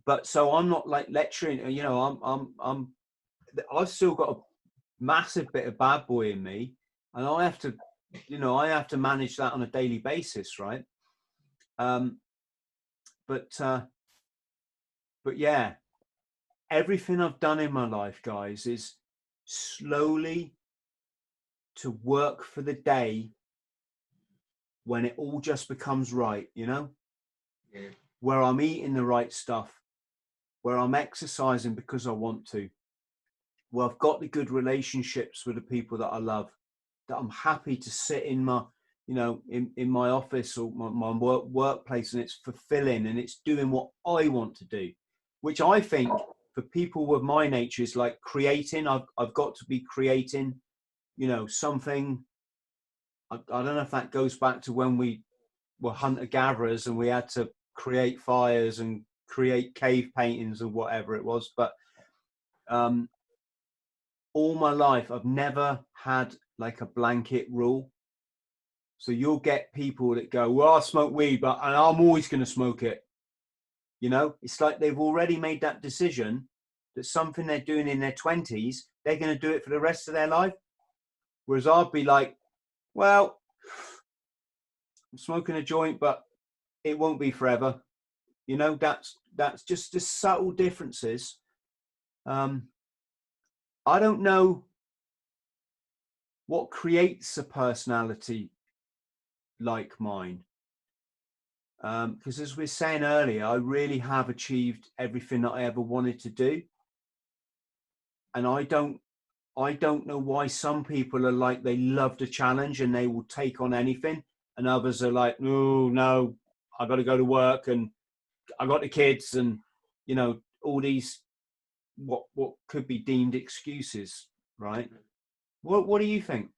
But so I'm not like lecturing, you know, I've still got a massive bit of bad boy in me, and I have to, you know, I have to manage that on a daily basis, right? But yeah, everything I've done in my life, guys, is slowly to work for the day when it all just becomes right, you know? Yeah. Where I'm eating the right stuff, where I'm exercising because I want to, where I've got the good relationships with the people that I love, that I'm happy to sit in my, you know, in my office or my workplace, and it's fulfilling and it's doing what I want to do, which I think for people with my nature is like creating. I've got to be creating, you know, something. I don't know if that goes back to when we were hunter-gatherers and we had to create fires and create cave paintings or whatever it was. But all my life, I've never had like a blanket rule. So you'll get people that go, well, I smoke weed, but I'm always going to smoke it. You know, it's like they've already made that decision that something they're doing in their 20s, they're going to do it for the rest of their life. Whereas I'd be like, well, I'm smoking a joint, but it won't be forever. You know, that's just the subtle differences. I don't know what creates a personality like mine. Because as we were saying earlier, I really have achieved everything that I ever wanted to do. And I don't know why some people are like, they love the challenge and they will take on anything. And others are like, no, I got to go to work and I got the kids and, you know, all these, what could be deemed excuses, right? What do you think?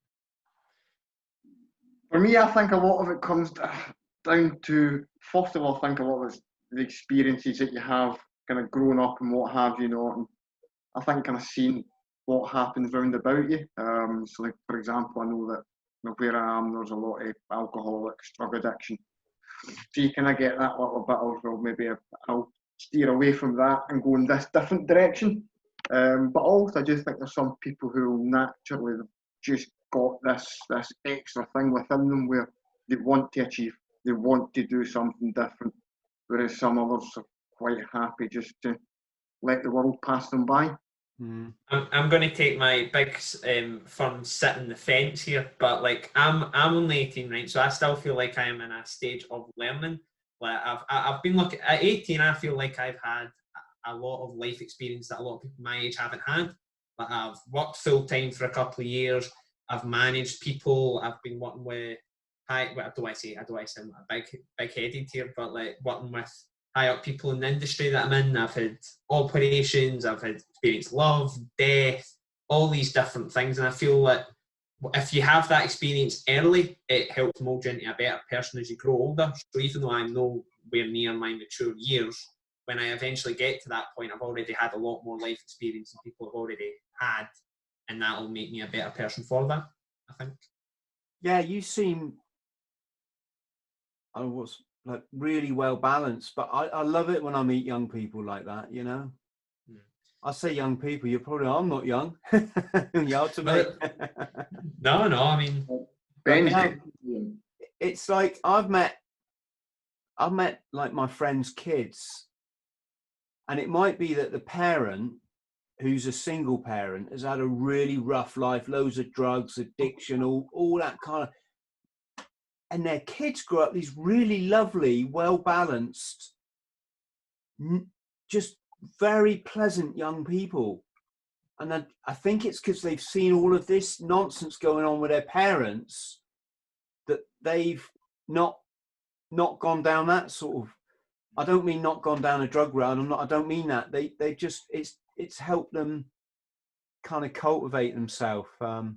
For me, I think a lot of it comes down to, first of all, I think a lot of it's the experiences that you have kind of growing up and what have you, know. And I think kind of seeing what happens round about you. So, like for example, I know that, you know, where I am, there's a lot of alcoholics, drug addiction. So you kind of get that little bit of, well, maybe I'll steer away from that and go in this different direction. But also, I just think there's some people who naturally just got this extra thing within them where they want to achieve, they want to do something different, whereas some others are quite happy just to let the world pass them by. I'm going to take my big firm sit in the fence here, but like I'm only 18, right? So I still feel like I am in a stage of learning. Like I've been looking at 18. I feel like I've had a lot of life experience that a lot of people my age haven't had. But I've worked full time for a couple of years. I've managed people. I've been working with what do I say? I don't want to sound like big headed here, but like working with high up people in the industry that I'm in. I've had operations, I've had experienced love, death, all these different things. And I feel that if you have that experience early, it helps mold you into a better person as you grow older. So even though I'm nowhere near my mature years, when I eventually get to that point, I've already had a lot more life experience than people have already had. And that'll make me a better person for that, I think. Yeah, you seem, I was like really well balanced, but I love it when I meet young people like that, you know. I say young people, you're probably, I'm not young. You're to me. No, I mean, it's like I've met like my friends' kids, and it might be that the parent who's a single parent has had a really rough life, loads of drugs, addiction, all that kind of, and their kids grow up these really lovely, well-balanced, just very pleasant young people. And I think it's because they've seen all of this nonsense going on with their parents that they've not gone down that sort of, I don't mean not gone down a drug route. I don't mean that. They just, it's helped them kind of cultivate themselves. No,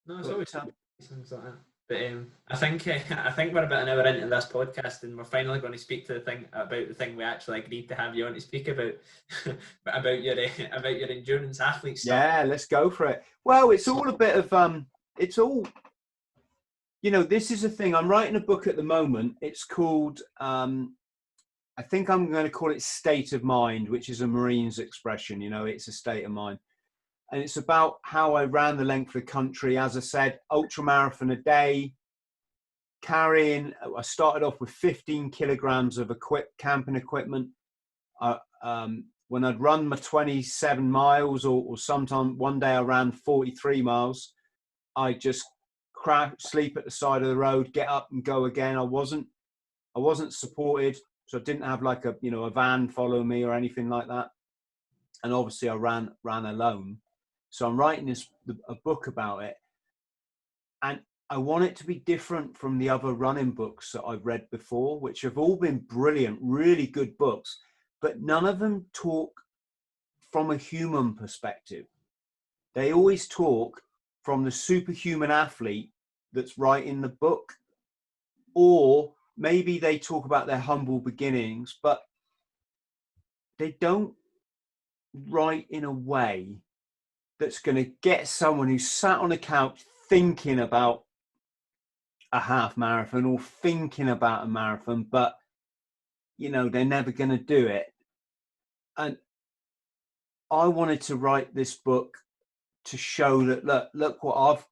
it's always things like that. But I think we're about an hour into this podcast, and we're finally going to speak to about the thing we actually agreed to have you on to speak about, about your endurance athlete stuff. Yeah, let's go for it. Well, it's all a bit of it's all, you know, this is a thing. I'm writing a book at the moment. It's called I think I'm going to call it State of Mind, which is a Marine's expression. You know, it's a state of mind. And it's about how I ran the length of the country. As I said, ultra marathon a day, carrying, I started off with 15 kilograms of camping equipment. When I'd run my 27 miles or sometime one day I ran 43 miles, I just sleep at the side of the road, get up and go again. I wasn't supported. So I didn't have like a van following me or anything like that. And obviously I ran alone. So I'm writing a book about it. And I want it to be different from the other running books that I've read before, which have all been brilliant, really good books, but none of them talk from a human perspective. They always talk from the superhuman athlete that's writing the book, or maybe they talk about their humble beginnings, but they don't write in a way that's going to get someone who's sat on a couch thinking about a half marathon or thinking about a marathon, but they're never going to do it. And I wanted to write this book to show that look what I've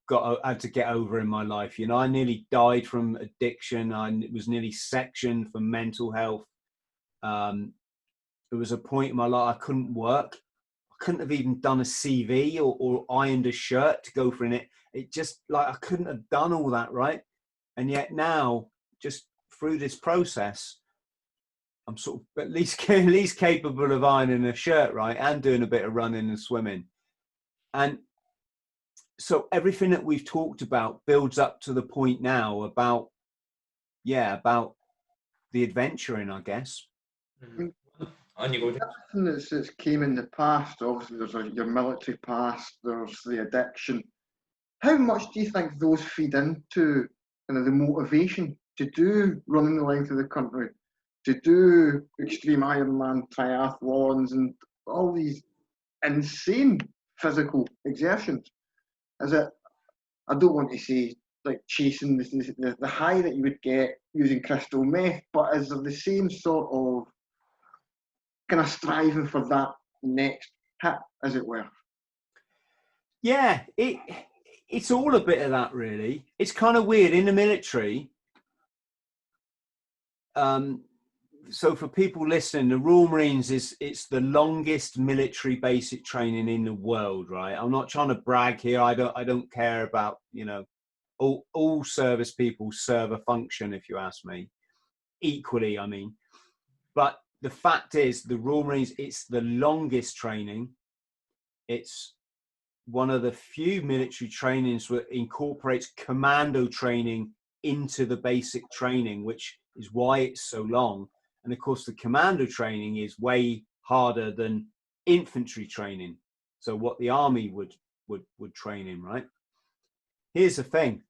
had to get over in my life. I nearly died from addiction. I was nearly sectioned for mental health. There was a point in my life I couldn't work. I couldn't have even done a CV or ironed a shirt to go for it. It just I couldn't have done all that, right? And yet now, just through this process, I'm sort of at least capable of ironing a shirt, right, and doing a bit of running and swimming. And so everything that we've talked about builds up to the point now about the adventuring, I guess. Everything that's came in the past, obviously there's your military past, there's the addiction. How much do you think those feed into the motivation to do running the length of the country, to do extreme Ironman triathlons and all these insane physical exertions? Is it, I don't want to say like chasing the high that you would get using crystal meth, but is there the same sort of kind of striving for that next hit, as it were? Yeah, it's all a bit of that, really. It's kind of weird in the military. So for people listening, the Royal Marines it's the longest military basic training in the world, right? I'm not trying to brag here. I don't care about, all service people serve a function, if you ask me, equally, I mean. But the fact is, the Royal Marines, it's the longest training. It's one of the few military trainings that incorporates commando training into the basic training, which is why it's so long. And of course, the commando training is way harder than infantry training. So what the army would train in, right? Here's the thing.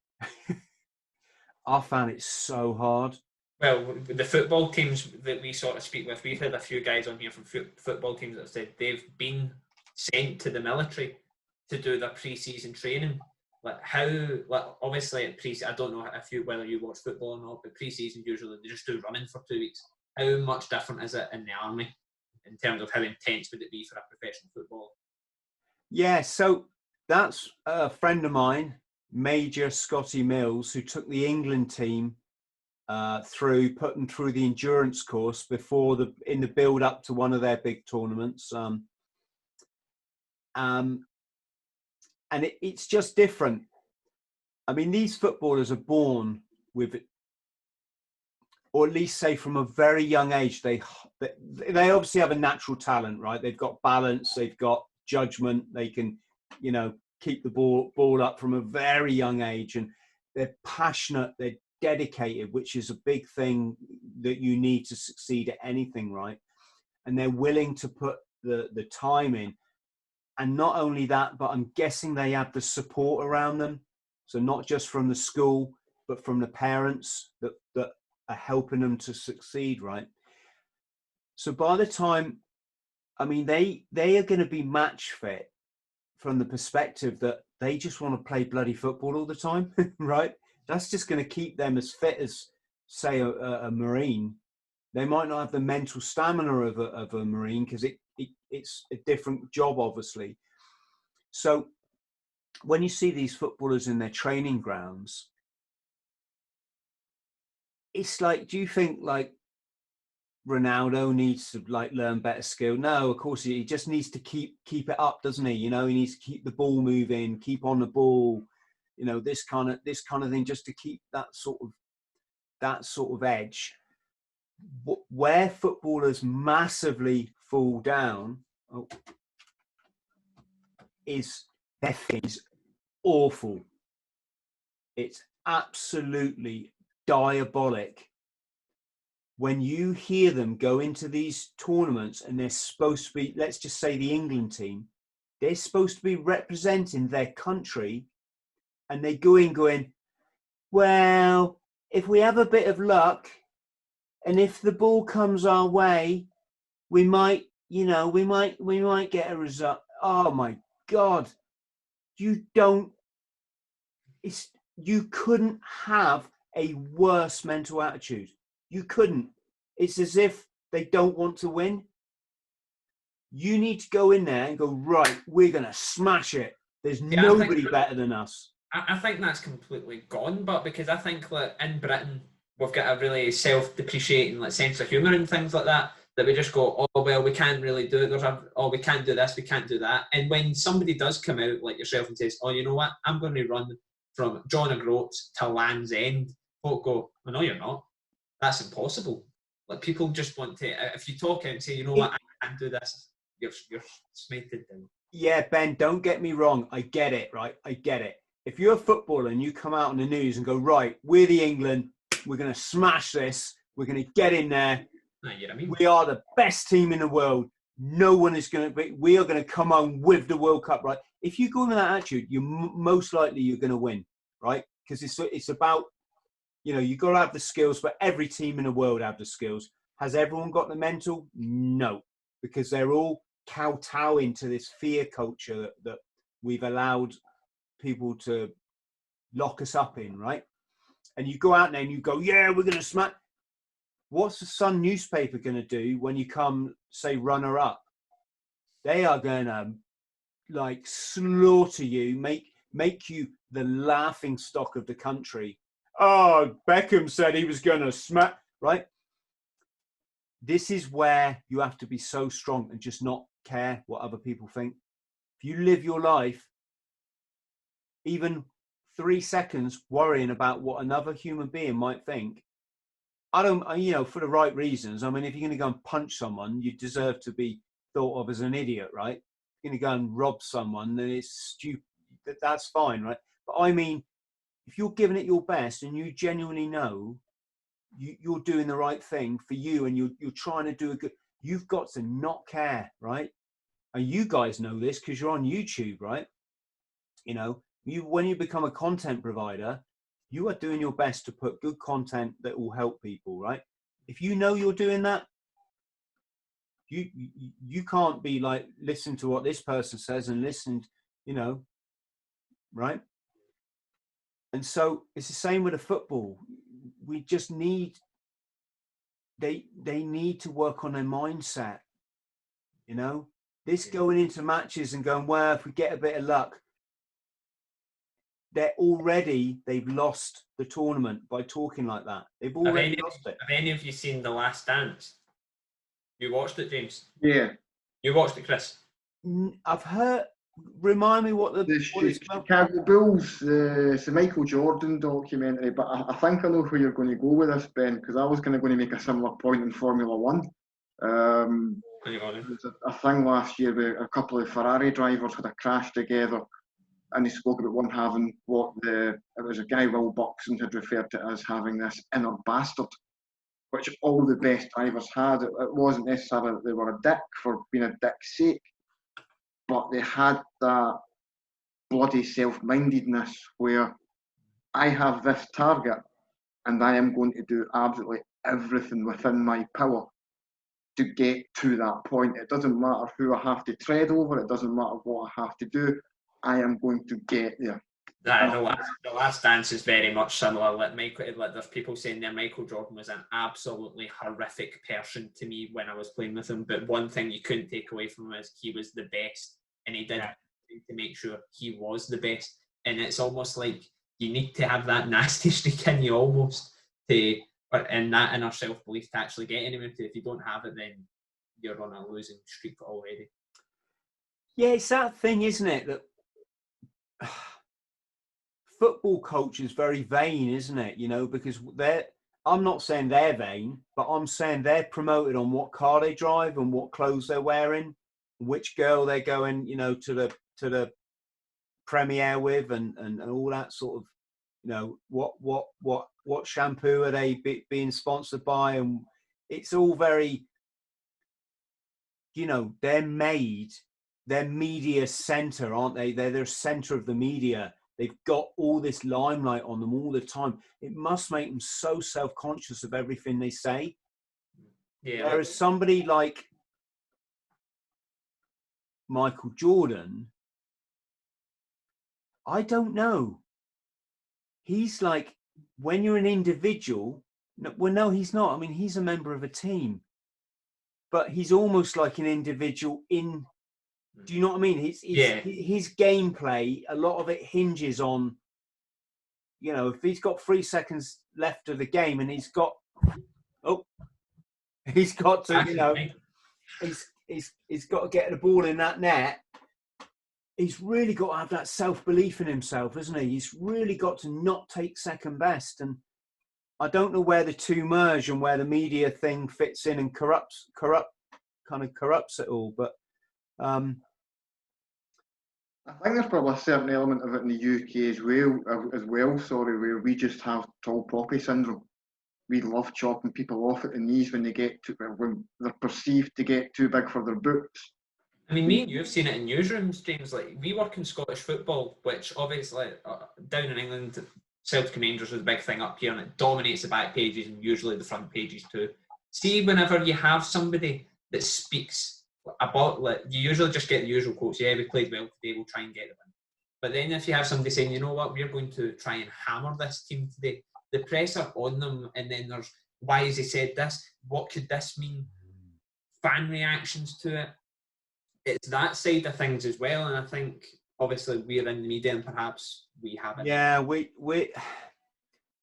I found it so hard. Well, the football teams that we sort of speak with, we've had a few guys on here from football teams that have said they've been sent to the military to do their pre-season training. Obviously at pre-season, I don't know whether you watch football or not, but pre-season usually they just do running for 2 weeks. How much different is it in the army in terms of how intense would it be for a professional football? Yeah, so that's a friend of mine, Major Scotty Mills, who took the England team put them through the endurance course in the build up to one of their big tournaments. And it's just different. I mean, these footballers are born with, or at least say from a very young age, they obviously have a natural talent, right? They've got balance, they've got judgment, they can, keep the ball up from a very young age, and they're passionate, they're dedicated, which is a big thing that you need to succeed at anything, right? And they're willing to put the time in. And not only that, but I'm guessing they have the support around them. So not just from the school, but from the parents that are helping them to succeed, right? So by the time, I mean, they are going to be match fit from the perspective that they just want to play bloody football all the time, right? That's just going to keep them as fit as, say, a Marine. They might not have the mental stamina of a Marine because it's a different job, obviously. So when you see these footballers in their training grounds, it's like, do you think like Ronaldo needs to like learn better skill? No, of course he just needs to keep it up, doesn't he? You know, he needs to keep the ball moving, keep on the ball, you know, this kind of thing, just to keep that sort of edge. Where footballers massively fall down is their is awful. It's absolutely diabolic. When you hear them go into these tournaments and they're supposed to be, let's just say the England team, they're supposed to be representing their country, and they go in going, well, if we have a bit of luck and if the ball comes our way, we might get a result. Oh my God. You couldn't have a worse mental attitude. You couldn't. It's as if they don't want to win. You need to go in there and go, right, we're going to smash it. There's nobody better than us. I think that's completely gone, but because I think like in Britain, we've got a really self-depreciating like sense of humour and things like that we just go, oh, well, we can't really do it. We can't do this, we can't do that. And when somebody does come out like yourself and says, oh, you know what, I'm going to run from John O'Groats to Land's End, folk go, oh, no, you're not. That's impossible. Like people just want to, if you talk out and say, you know what, I can't do this, you're smited down. Yeah, Ben, don't get me wrong. I get it, right? I get it. If you're a footballer and you come out on the news and go, right, we're the England, we're going to smash this, we're going to get in there, we are the best team in the world, no one is going to be, we are going to come on with the World Cup, right? If you go in with that attitude, most likely you're going to win, right? Because it's about, you know, you've got to have the skills, but every team in the world have the skills. Has everyone got the mental? No, because they're all kowtowing to this fear culture that we've allowed people to lock us up in, right? And you go out there and you go, yeah, we're going to smack. What's the Sun newspaper going to do when you come, say, runner up? They are going to like slaughter you, make you the laughing stock of the country. Oh, Beckham said he was going to smack, right? This is where you have to be so strong and just not care what other people think. If you live your life, even 3 seconds worrying about what another human being might think, for the right reasons. I mean, if you're going to go and punch someone, you deserve to be thought of as an idiot, right? If you're going to go and rob someone, then it's stupid. That's fine, right? But I mean, if you're giving it your best and you genuinely know you're doing the right thing for you and you're trying to do a good, you've got to not care, right? And you guys know this because you're on YouTube, right? You know, when you become a content provider, you are doing your best to put good content that will help people, right? If you know you're doing that, you can't be like, listen to what this person says and listen, you know, right? And so it's the same with the football. We just need, they need to work on their mindset, you know? This going into matches and going, well, if we get a bit of luck, they've lost the tournament by talking like that. They've already lost it. Have any of you seen The Last Dance? You watched it, James? Yeah. You watched it, Chris? I've heard. Remind me what it's about. Chicago Bulls, it's the Michael Jordan documentary, but I think I know where you're going to go with this, Ben, because I was going to make a similar point in Formula One. There was a thing last year where a couple of Ferrari drivers had a crash together, and they spoke about one having it was a guy, Will Buxton, had referred to as having this inner bastard, which all the best drivers had. It wasn't necessarily that they were a dick for being a dick's sake, but they had that bloody self-mindedness where I have this target and I am going to do absolutely everything within my power to get to that point. It doesn't matter who I have to tread over, it doesn't matter what I have to do, I am going to get there. The last dance is very much similar. Like there's people saying that Michael Jordan was an absolutely horrific person to me when I was playing with him. But one thing you couldn't take away from him is he was the best, and he did to make sure he was the best. And it's almost like you need to have that nasty streak in you almost and that inner self-belief to actually get anywhere. If you don't have it, then you're on a losing streak already. Yeah, it's that thing, isn't it, that football culture is very vain, isn't it? You know, because I'm not saying they're vain, but I'm saying they're promoted on what car they drive and what clothes they're wearing, which girl they're going, you know, to the premiere with, and all that sort of, you know, what shampoo are they being sponsored by, and it's all very, you know, they're media center, aren't they? They're the center of the media. They've got all this limelight on them all the time. It must make them so self-conscious of everything they say. Yeah. Whereas somebody like Michael Jordan, I don't know. He's like, when you're an individual, well, no, he's not. I mean, he's a member of a team, but he's almost like an individual in. Do you know what I mean? His gameplay, a lot of it hinges on, you know, if he's got 3 seconds left of the game and he's got to, you know, he's got to get the ball in that net. He's really got to have that self-belief in himself, isn't he? He's really got to not take second best. And I don't know where the two merge and where the media thing fits in and corrupts it all. But I think there's probably a certain element of it in the UK as well, where we just have tall poppy syndrome. We love chopping people off at the knees when when they're perceived to get too big for their boots. I mean, me and you have seen it in newsrooms, James. Like, we work in Scottish football, which obviously down in England, Celtic and Rangers is a big thing up here, and it dominates the back pages and usually the front pages too. See, whenever you have somebody that speaks about, like, you usually just get the usual quotes. Yeah, we played well today, we'll try and get the win. But then if you have somebody saying, you know what, we're going to try and hammer this team today, the pressure on them, and then there's, why has he said this? What could this mean? Fan reactions to it. It's that side of things as well, and I think obviously we're in the media and perhaps we haven't. Yeah, we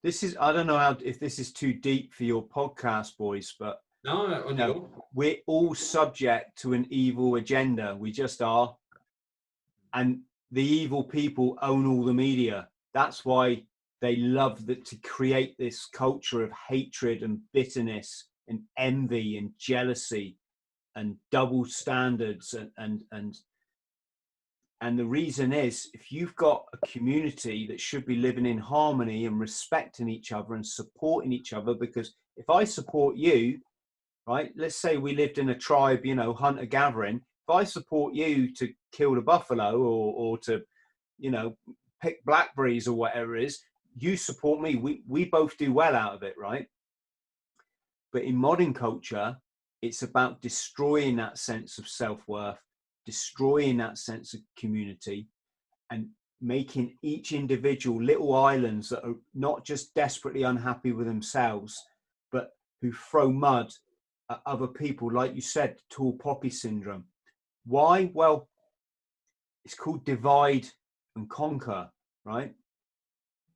this is, I don't know if this is too deep for your podcast, boys, but no, you know, we're all subject to an evil agenda. We just are, and the evil people own all the media. That's why they love to create this culture of hatred and bitterness and envy and jealousy and double standards, and the reason is, if you've got a community that should be living in harmony and respecting each other and supporting each other, because if I support you, right, let's say we lived in a tribe, you know, hunter gathering, if I support you to kill the buffalo or to, you know, pick blackberries or whatever it is, you support me, we both do well out of it, right? But in modern culture, it's about destroying that sense of self-worth, destroying that sense of community, and making each individual little islands that are not just desperately unhappy with themselves, but who throw mud at other people, like you said, tall poppy syndrome. Why? Well, it's called divide and conquer, right?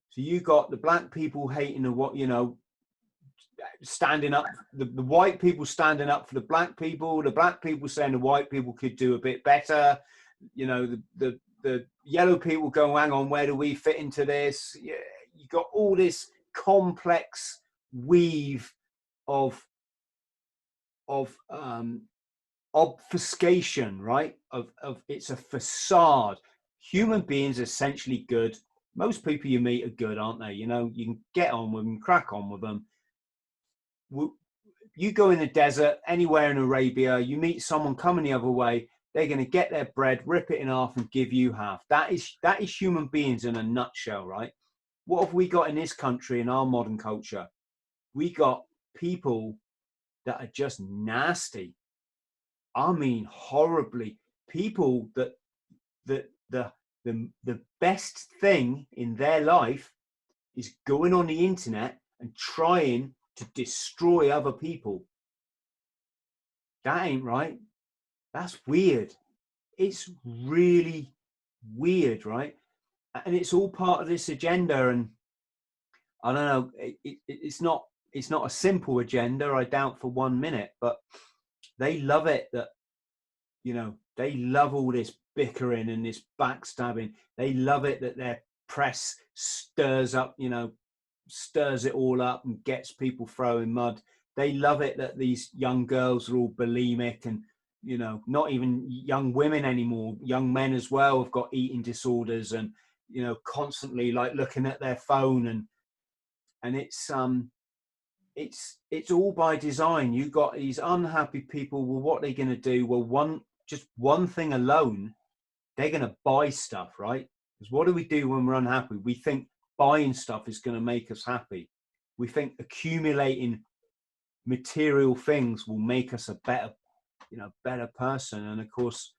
So you got the black people hating the what, you know, standing up, the white people standing up for the black people saying the white people could do a bit better, you know, the yellow people going, hang on, where do we fit into this? Yeah, you got all this complex weave of obfuscation, right? Of it's a facade. Human beings are essentially good. Most people you meet are good, aren't they? You know, you can get on with them, crack on with them. You go in the desert, anywhere in Arabia, you meet someone coming the other way, they're going to get their bread, rip it in half and give you half. That is human beings in a nutshell, right? what have we got in this country, in our modern culture? We got people that are just nasty. I mean, horribly. People that the best thing in their life is going on the internet and trying to destroy other people. That ain't right. That's weird. It's really weird, right? And it's all part of this agenda. And I don't know, it's not a simple agenda, I doubt for 1 minute, but they love it that, you know, they love all this bickering and this backstabbing. They love it that their press stirs up, you know, stirs it all up and gets people throwing mud. They love it that these young girls are all bulimic, and, you know, not even young women anymore, young men as well have got eating disorders, and, you know, constantly like looking at their phone, and it's all by design. You got these unhappy people. Well, what are they going to do? Well, one thing alone, they're going to buy stuff, right? Because what do we do when we're unhappy? We think buying stuff is going to make us happy. We think accumulating material things will make us a better, you know, better person. And of course,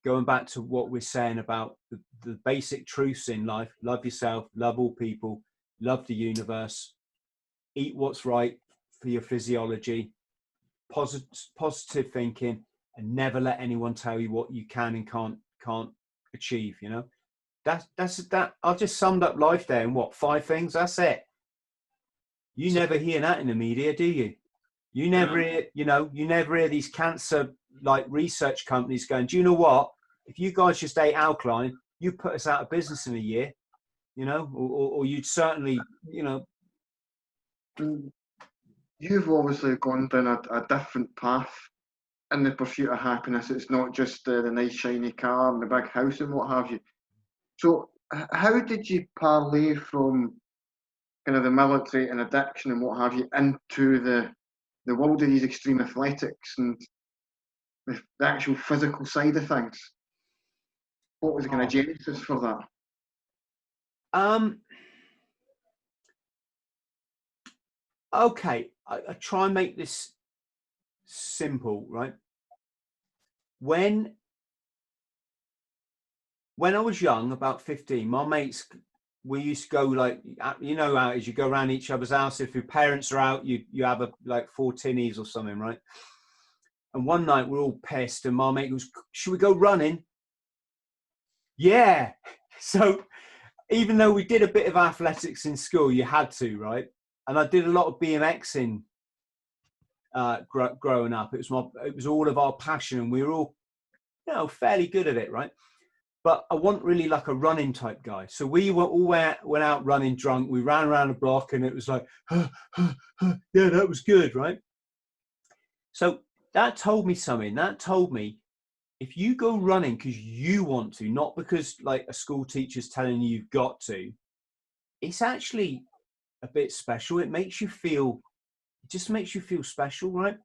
going back to what we're saying about the basic truths in life: love yourself, love all people, love the universe, eat what's right for your physiology, positive thinking, and never let anyone tell you what you can and can't achieve. You know, that's that. I've just summed up life there in what, 5 things. That's it. You never hear that in the media, do you? You never hear, you know, you never hear these cancer like research companies going, do you know what? If you guys just ate Alkaline, you put us out of business in a year, you know, or you'd certainly, you know. You've obviously gone down a different path in the pursuit of happiness. It's not just the nice shiny car and the big house and what have you. So how did you parlay from kind of the military and addiction and what have you into the world of these extreme athletics and the actual physical side of things? What was the kind of genesis for that? Okay, I try and make this simple, right? When I was young, about 15, my mates, we used to go, like, you know how it is, you go around each other's house. If your parents are out, you have like 4 tinnies or something, right? And one night we're all pissed, and my mate goes, should we go running? Yeah. So even though we did a bit of athletics in school, you had to, right? And I did a lot of BMXing growing up. It was all of our passion, and we were all, you know, fairly good at it, right? But I wasn't really like a running type guy. So we went out running drunk. We ran around the block, and it was like, yeah, that was good, right? So that told me something. That told me, if you go running because you want to, not because like a school teacher's telling you you've got to, it's actually a bit special. It just makes you feel special, right?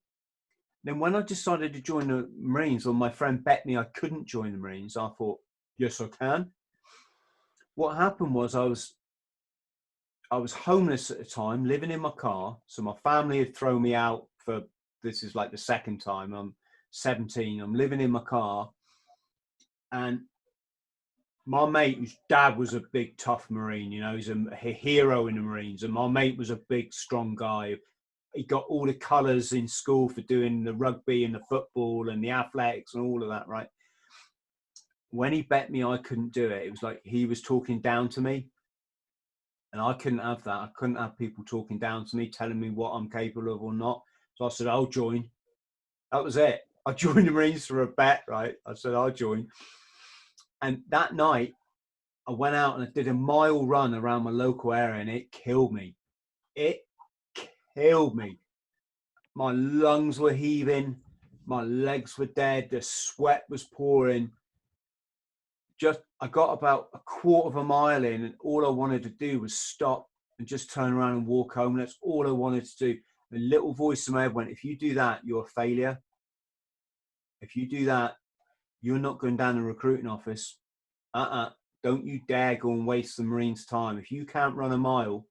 Then when I decided to join the Marines, or my friend bet me I couldn't join the Marines, I thought, yes, I can. What happened was I was homeless at the time, living in my car. So my family had thrown me out for, this is like the second time. I'm 17. I'm living in my car, and my mate, whose dad was a big tough Marine, you know, he's a hero in the Marines, and my mate was a big strong guy. He got all the colours in school for doing the rugby and the football and the athletics and all of that, right? When he bet me I couldn't do it, it was like he was talking down to me, and I couldn't have that. I couldn't have people talking down to me, telling me what I'm capable of or not. So I said, I'll join. That was it. I joined the Marines for a bet, right? I said, I'll join. And that night, I went out and I did a mile run around my local area, and it killed me. It killed me. My lungs were heaving. My legs were dead. The sweat was pouring. I got about a quarter of a mile in, and all I wanted to do was stop and just turn around and walk home. That's all I wanted to do. The little voice in my head went, if you do that, you're a failure. If you do that, you're not going down the recruiting office. Don't don't you dare go and waste the Marines' time. If you can't run a mile,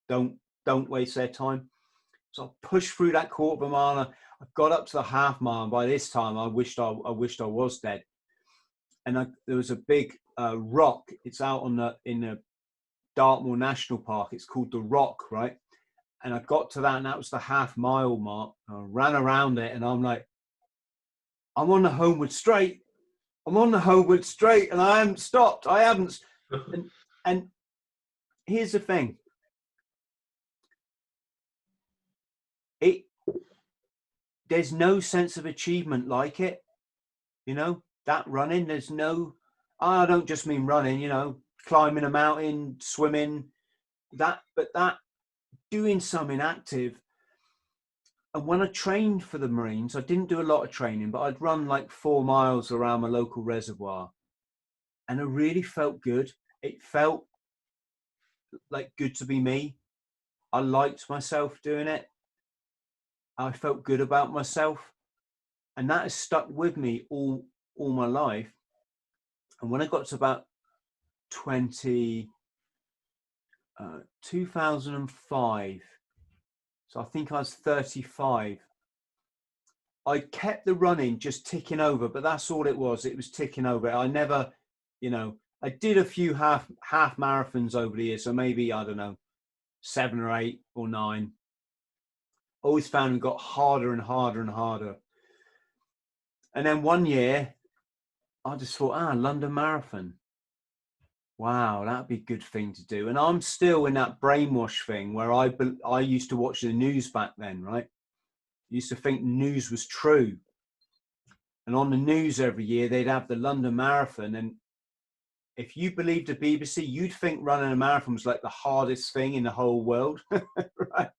don't waste their time. So I pushed through that quarter of a mile. I got up to the half mile, and by this time I wished I was dead. And there was a big rock. It's out in the Dartmoor National Park. It's called the Rock, right? And I got to that, and that was the half mile mark. I ran around it, and I'm like, I'm on the homeward straight. I'm on the homeward straight, and I haven't stopped. I haven't. And here's the thing. There's no sense of achievement like it. You know, that running, there's no, I don't just mean running, you know, climbing a mountain, swimming, but that doing something active. And when I trained for the Marines, I didn't do a lot of training, but I'd run like 4 miles around my local reservoir. And it really felt good. It felt like good to be me. I liked myself doing it. I felt good about myself. And that has stuck with me all my life. And when I got to about 2005, so I think I was 35, I kept the running just ticking over, but that's all it was. It was ticking over. I never, you know, I did a few half marathons over the years. So maybe, I don't know, 7 or 8 or 9. Always found it got harder and harder and harder. And then one year, I just thought, London Marathon. Wow, that'd be a good thing to do. And I'm still in that brainwash thing where I used to watch the news back then, right? I used to think news was true. And on the news every year, they'd have the London Marathon. And if you believed the BBC, you'd think running a marathon was like the hardest thing in the whole world.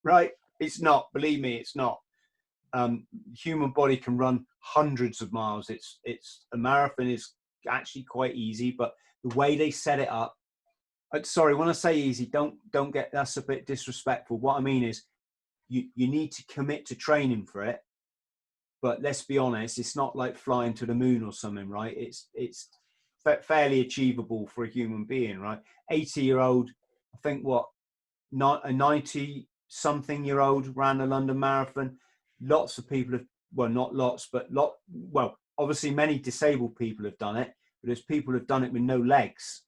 Right? It's not. Believe me, it's not. Human body can run hundreds of miles. It's a marathon is actually quite easy, but the way they set it up, sorry, when I say easy, don't get, that's a bit disrespectful. What I mean is you need to commit to training for it, but let's be honest, it's not like flying to the moon or something, right? It's fairly achievable for a human being, right? 80-year-old, I think a 90-something-year-old ran the London Marathon. Lots of people have, well, not lots, but obviously many disabled people have done it, but there's people who've done it with no legs,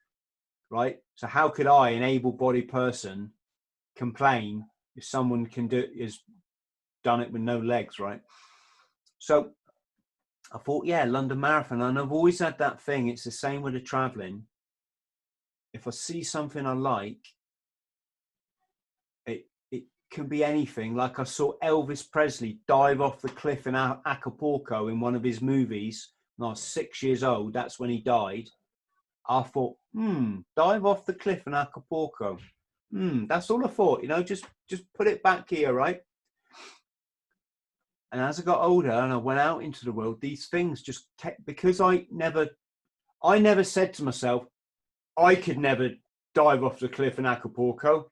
right? So how could I, an able-bodied person, complain if someone is done it with no legs, right? So I thought, yeah, London Marathon. And I've always had that thing. It's the same with the traveling. If I see something I like, it can be anything. Like I saw Elvis Presley dive off the cliff in Acapulco in one of his movies when I was 6 years old. That's when he died. I thought, dive off the cliff in Acapulco. That's all I thought, you know, just put it back here, right? And as I got older and I went out into the world, these things just kept, because I never said to myself, I could never dive off the cliff in Acapulco.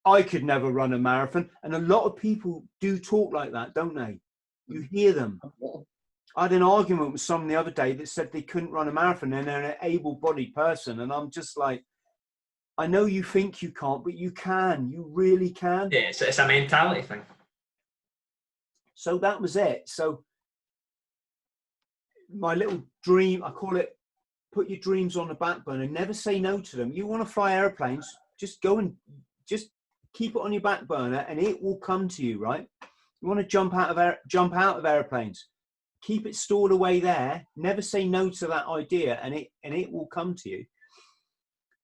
I could never run a marathon. And a lot of people do talk like that, don't they? You hear them. I had an argument with someone the other day that said they couldn't run a marathon and they're an able-bodied person. And I'm just like, I know you think you can't, but you can. You really can. Yeah, it's a mentality thing. So that was it. So my little dream, I call it, put your dreams on the back burner. Never say no to them. You want to fly airplanes, just go and just keep it on your back burner and it will come to you, right? You want to jump out of airplanes, keep it stored away there. Never say no to that idea and it will come to you.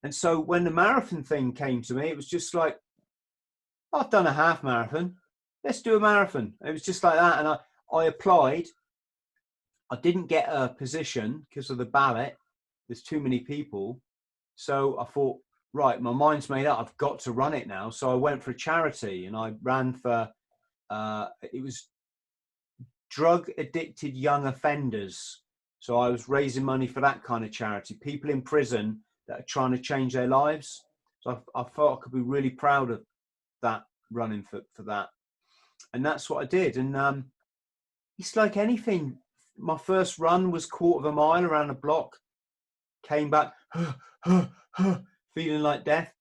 And so when the marathon thing came to me, it was just like, I've done a half marathon. Let's do a marathon. It was just like that. And I applied. I didn't get a position because of the ballot. There's too many people. So I thought, right, my mind's made up. I've got to run it now. So I went for a charity and I ran for, it was drug addicted young offenders. So I was raising money for that kind of charity. People in prison that are trying to change their lives. So I thought I could be really proud of that, running for that. And that's what I did. And it's like anything. My first run was 1/4 of a mile around a block. came back, feeling like death.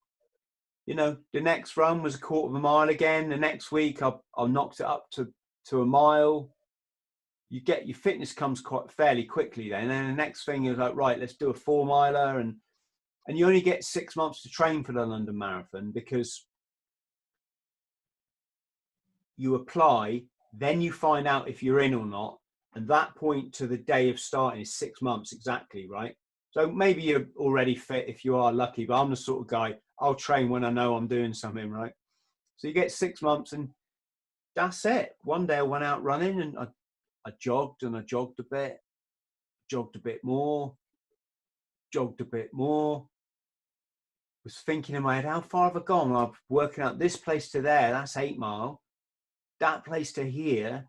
You know, the next run was a quarter of a mile again. The next week, I knocked it up to a mile. You get your fitness comes quite fairly quickly then. And then the next thing is like, right, let's do a 4 miler. And you only get 6 months to train for the London Marathon, because you apply, then you find out if you're in or not. And that point to the day of starting is 6 months exactly, right? So maybe you're already fit if you are lucky, but I'm the sort of guy, I'll train when I know I'm doing something, right? So you get 6 months and that's it. One day I went out running and I jogged and I jogged a bit more, jogged a bit more. Was thinking in my head, how far have I gone? I'm working out this place to there, that's 8 mile. That place to here,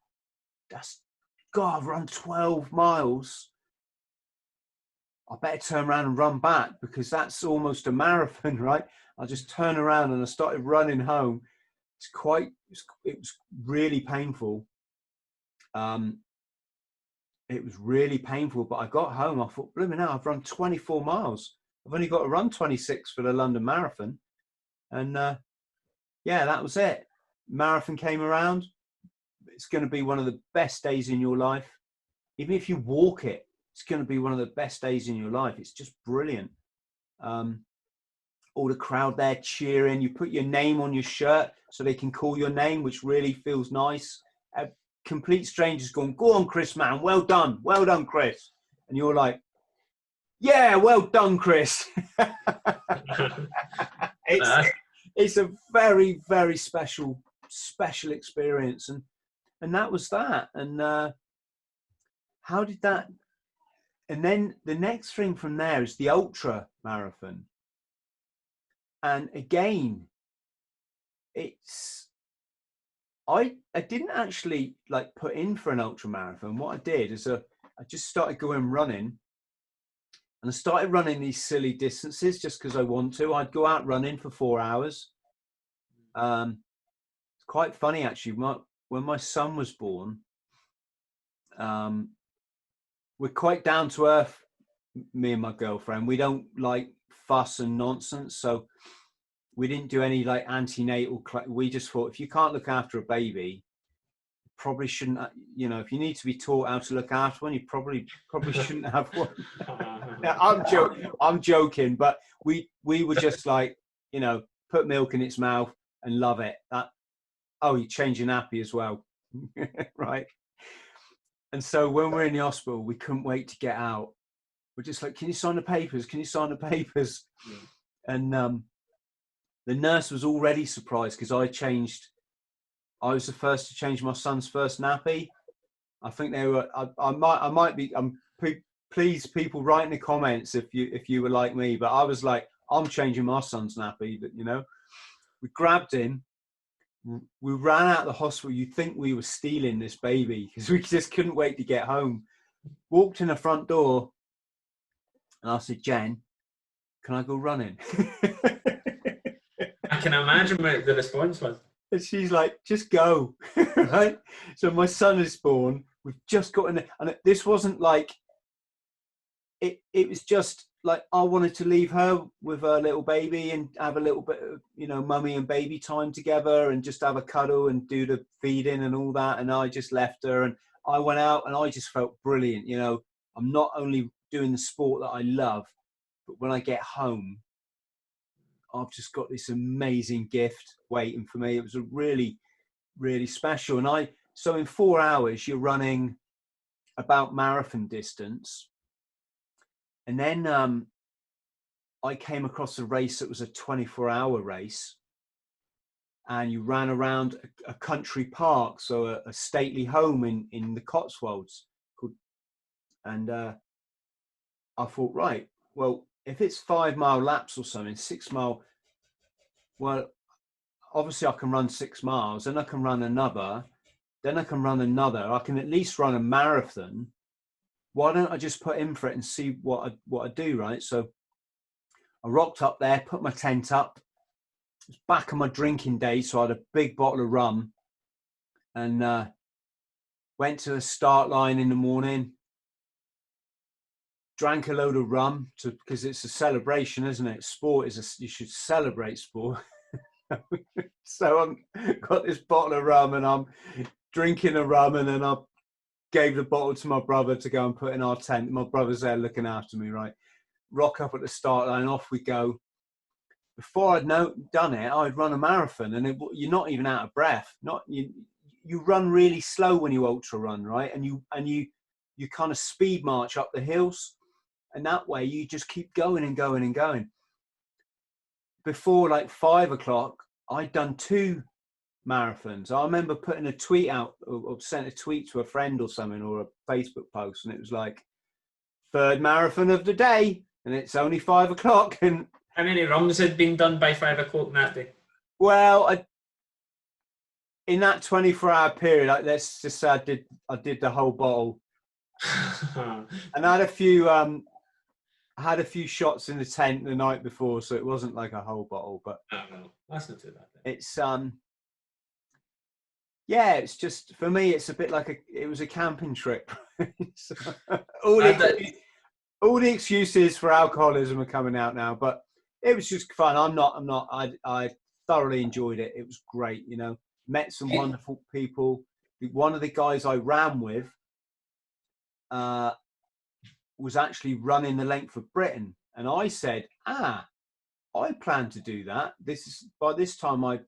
that's, God, I've run 12 miles. I better turn around and run back because that's almost a marathon, right? I just turned around and I started running home. It was really painful. It was really painful, but I got home. I thought, blooming hell, I've run 24 miles. I've only got to run 26 for the London Marathon. And yeah, that was it. Marathon came around. It's going to be one of the best days in your life. Even if you walk it, it's going to be one of the best days in your life. It's just brilliant. All the crowd there cheering. You put your name on your shirt so they can call your name, which really feels nice. Complete strangers going, go on, Chris, man. Well done, Chris. And you're like, yeah, well done, Chris. It's a very, very special experience. And that was that. And how did that? And then the next thing from there is the ultra marathon. And again, I didn't actually like put in for an ultra marathon. What I did is I just started going running, and I started running these silly distances just because I want to. I'd go out running for 4 hours. It's quite funny actually. When my son was born, we're quite down to earth, me and my girlfriend. We don't like fuss and nonsense, so we didn't do any like antenatal. We just thought, if you can't look after a baby, probably shouldn't. You know, if you need to be taught how to look after one, you probably shouldn't have one. I'm joking, but we were just like, you know, put milk in its mouth and love it. You change your nappy as well, right? And so when we're in the hospital, we couldn't wait to get out. We're just like, can you sign the papers? Can you sign the papers? Yeah. And the nurse was already surprised because I was the first to change my son's first nappy. I think they were, I might be, please people write in the comments if you were like me, but I was like, I'm changing my son's nappy, but you know, we grabbed him. We ran out of the hospital. You'd think we were stealing this baby because we just couldn't wait to get home. Walked in the front door and I said, Jen, can I go running? I can imagine what the response was. And she's like, just go, right? So my son is born. We've just got in there. And this wasn't like, it was just like, I wanted to leave her with her little baby and have a little bit of, you know, mummy and baby time together and just have a cuddle and do the feeding and all that. And I just left her and I went out and I just felt brilliant. You know, I'm not only doing the sport that I love, but when I get home, I've just got this amazing gift waiting for me. It was a really, really special. And so in 4 hours, you're running about marathon distance. And then I came across a race that was a 24-hour race. And you ran around a country park, so a stately home in the Cotswolds. And I thought, right, well, if it's 5 mile laps or something, 6 mile, well, obviously I can run 6 miles, then I can run another, then I can run another. I can at least run a marathon. Why don't I just put in for it and see what I do, right? So I rocked up there, put my tent up. It was back on my drinking day, so I had a big bottle of rum and went to the start line in the morning. drank a load of rum because it's a celebration, isn't it? Sport you should celebrate sport. So I've got this bottle of rum and I'm drinking the rum, and then I gave the bottle to my brother to go and put in our tent. My brother's there looking after me, right? Rock up at the start line, off we go. Before I'd done it, I'd run a marathon, and you're not even out of breath. You run really slow when you ultra run, right? And you kind of speed march up the hills, and that way you just keep going and going and going. Before like 5 o'clock, I'd done 2 marathons. I remember putting a tweet out, or sent a tweet to a friend or something, or a Facebook post, and it was like, 3rd marathon of the day, and it's only 5 o'clock. And how many runs had been done by 5 o'clock that day? Well, in that 24-hour period, let's just say I did the whole bottle, and I had a few shots in the tent the night before, so it wasn't like a whole bottle. But no, that's not too bad. It's yeah, it's just, for me, it's a bit like it was a camping trip. So, all the excuses for alcoholism are coming out now, but it was just fun. I thoroughly enjoyed it. It was great, you know. Met some wonderful people. One of the guys I ran with was actually running the length of Britain, and I said, I plan to do that. By this time I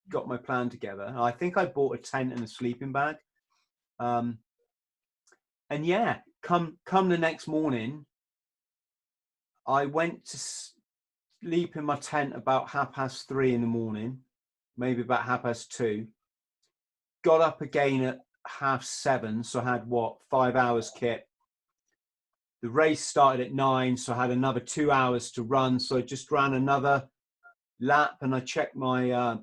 got my plan together. I think I bought a tent and a sleeping bag. And yeah, come the next morning, I went to sleep in my tent about 3:30 in the morning, maybe about 2:30. Got up again at 7:30, so I had 5 hours kit. The race started at 9, so I had another 2 hours to run. So I just ran another lap, and I checked my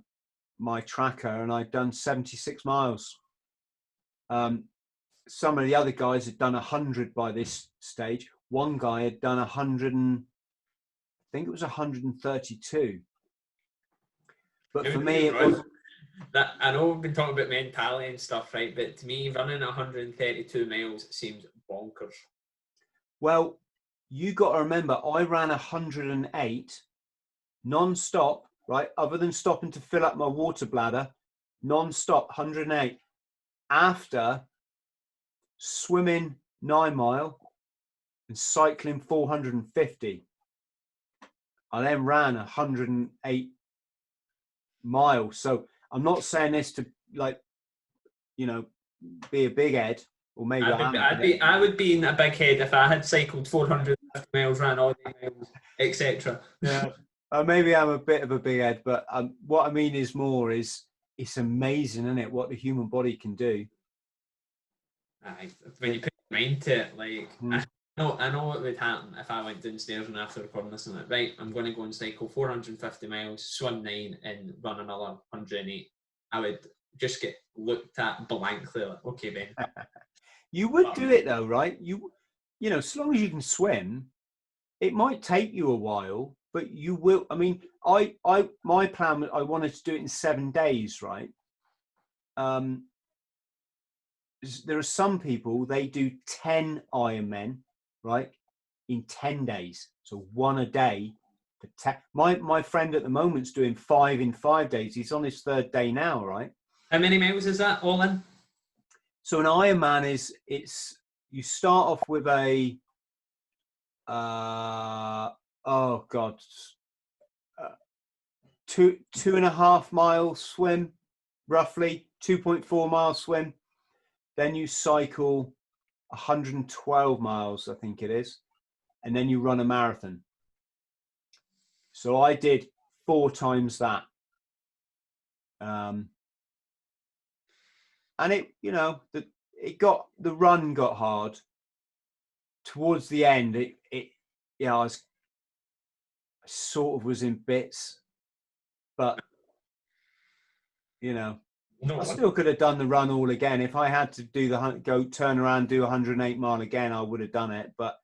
my tracker, and I'd done 76 miles. Some of the other guys had done 100 by this stage. One guy had done 100 and I think it was 132. But for me, it was that. I know we've been talking about mentality and stuff, right? But to me, running 132 miles seems bonkers. Well, you got to remember, I ran 108 non-stop, right? Other than stopping to fill up my water bladder, non-stop, 108. After swimming 9 mile and cycling 450, I then ran 108 miles. So I'm not saying this to, like, you know, be a big head, or maybe I would be in a big head if I had cycled 450 miles, ran all the miles, etc. Yeah. Maybe I'm a bit of a big head, but what I mean is it's amazing, isn't it, what the human body can do? When you put your mind to it, like, I know what would happen if I went downstairs and after recording this and like, right, I'm going to go and cycle 450 miles, swim 9, and run another 108. I would just get looked at blankly, like, okay, Ben. You would do it though, right? You know, as long as you can swim, it might take you a while, but you will. I mean, my plan, I wanted to do it in 7 days, right? There are some people, they do 10 Ironmen, right, in 10 days. So 1 a day. My friend at the moment's doing 5 in 5 days. He's on his 3rd day now, right? How many miles is that all in? So an Ironman you start off with a 2.5 mile swim, roughly 2.4 mile swim. Then you cycle 112 miles, I think it is, and then you run a marathon. So I did 4 times that. And it, you know, the run got hard. Towards the end, I sort of was in bits, but you know, I still could have done the run all again. If I had to do turn around, do 108 mile again, I would have done it. But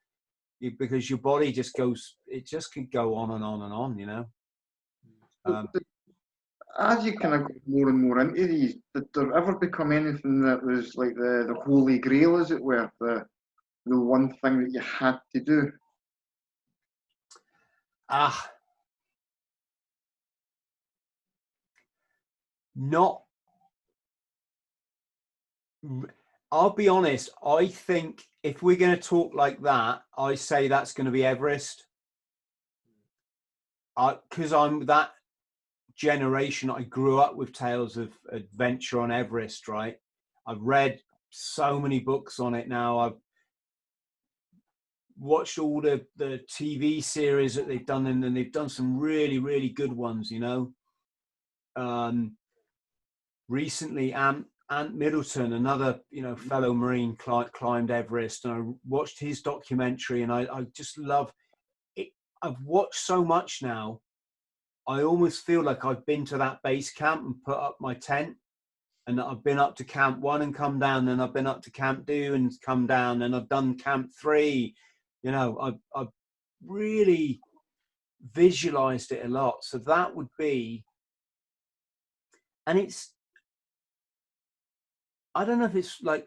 because your body just goes, it just could go on and on and on, you know. As you kind of go more and more into these, did there ever become anything that was like the holy grail, as it were, the one thing that you had to do? Not. I'll be honest. I think if we're going to talk like that, I say that's going to be Everest. Because I'm that generation. I grew up with tales of adventure on Everest. Right. I've read so many books on it now. I've watched all the TV series that they've done, and they've done some really, really good ones, you know. Recently, Ant Middleton, another, you know, fellow Marine, climbed Everest, and I watched his documentary, and I just love it. I've watched so much now, I almost feel like I've been to that base camp and put up my tent, and I've been up to camp 1 and come down, and I've been up to camp 2 and come down, and I've done camp 3. You know, I've really visualized it a lot. So that would be, and it's, I don't know if it's like,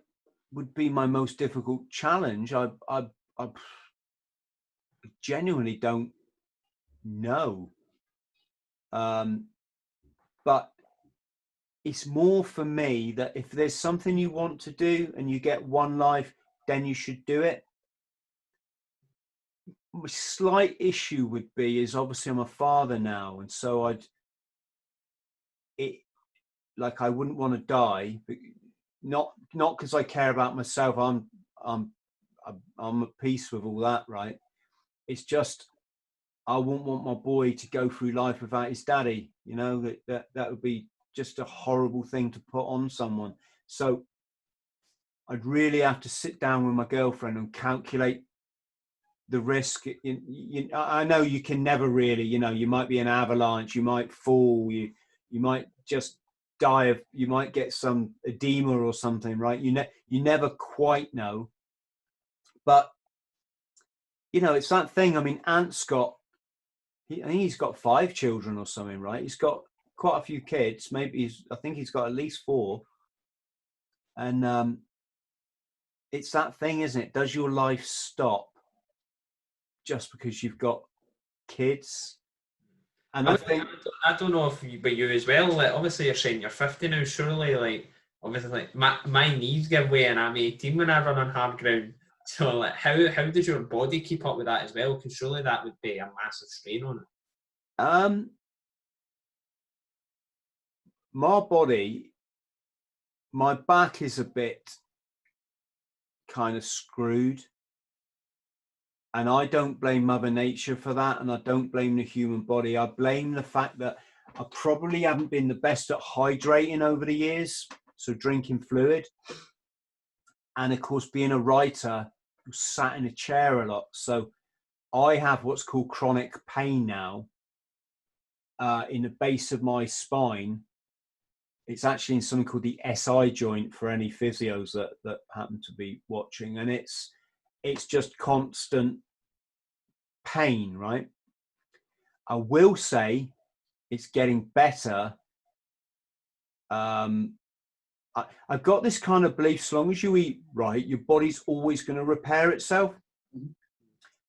would be my most difficult challenge. I genuinely don't know. But it's more for me that if there's something you want to do and you get one life, then you should do it. My slight issue would be is obviously I'm a father now, and so I wouldn't want to die, but not because I care about myself. I'm at peace with all that, right? It's just I wouldn't want my boy to go through life without his daddy. You know, that would be just a horrible thing to put on someone. So I'd really have to sit down with my girlfriend and calculate the risk. I know you can never really, you know, you might be an avalanche, you might fall, you might just die of, you might get some edema or something, right? You never quite know. But you know, it's that thing. I mean, Ant's got, I think he's got 5 children or something, right? He's got quite a few kids. Maybe I think he's got at least 4. And it's that thing, isn't it? Does your life stop just because you've got kids? And I don't know if but you as well, like, obviously you're saying you're 50 now, surely, like, obviously, like, my knees give way and I'm 18 when I run on hard ground. So, like, how does your body keep up with that as well? Because surely that would be a massive strain on it. My body, my back is a bit kind of screwed, and I don't blame Mother Nature for that, and I don't blame the human body. I blame the fact that I probably haven't been the best at hydrating over the years, so drinking fluid, and of course being a writer who sat in a chair a lot. So I have what's called chronic pain now in the base of my spine. It's actually in something called the SI joint for any physios that happen to be watching, and it's just constant pain, right? I will say it's getting better. I've got this kind of belief, as long as you eat right, your body's always going to repair itself. Mm-hmm.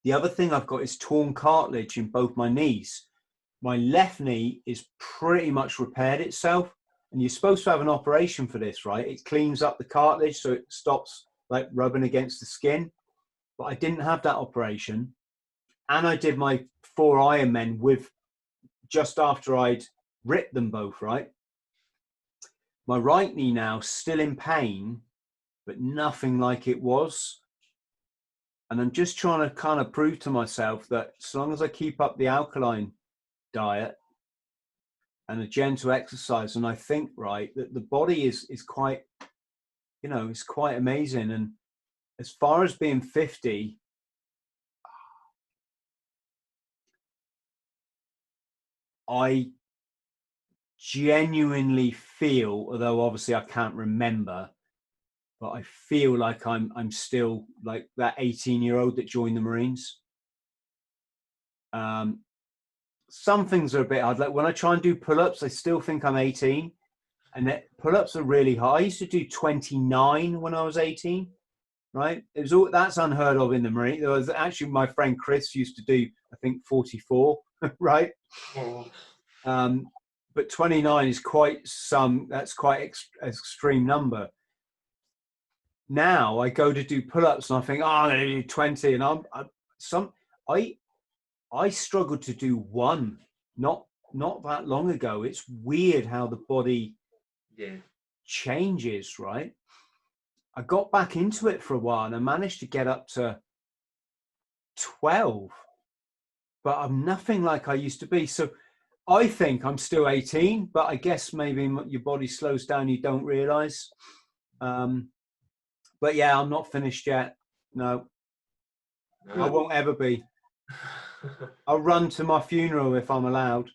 The other thing I've got is torn cartilage in both my knees. My left knee is pretty much repaired itself. And you're supposed to have an operation for this, right? It cleans up the cartilage so it stops like rubbing against the skin. But I didn't have that operation. And I did my 4 Ironmen with just after I'd ripped them both, right? My right knee now still in pain, but nothing like it was. And I'm just trying to kind of prove to myself that as long as I keep up the alkaline diet and a gentle exercise, and I think, right, that the body is quite, you know, it's quite amazing. And as far as being 50, I genuinely feel, although obviously I can't remember, but I feel like I'm still like that 18-year-old that joined the Marines. Some things are a bit hard. Like when I try and do pull-ups, I still think I'm 18, and pull-ups are really hard. I used to do 29 when I was 18, right? It was that's unheard of in the Marine. There was actually, my friend Chris used to do, I think, 44. right? Oh. But 29 is that's quite extreme number. Now I go to do pull-ups and I think, oh, I'm going to do 20, and I struggled to do one not that long ago. It's weird how the body changes, right? I got back into it for a while and I managed to get up to 12, but I'm nothing like I used to be. So I think I'm still 18, but I guess maybe your body slows down, you don't realize. But yeah, I'm not finished yet. No, I won't ever be. I'll run to my funeral if I'm allowed.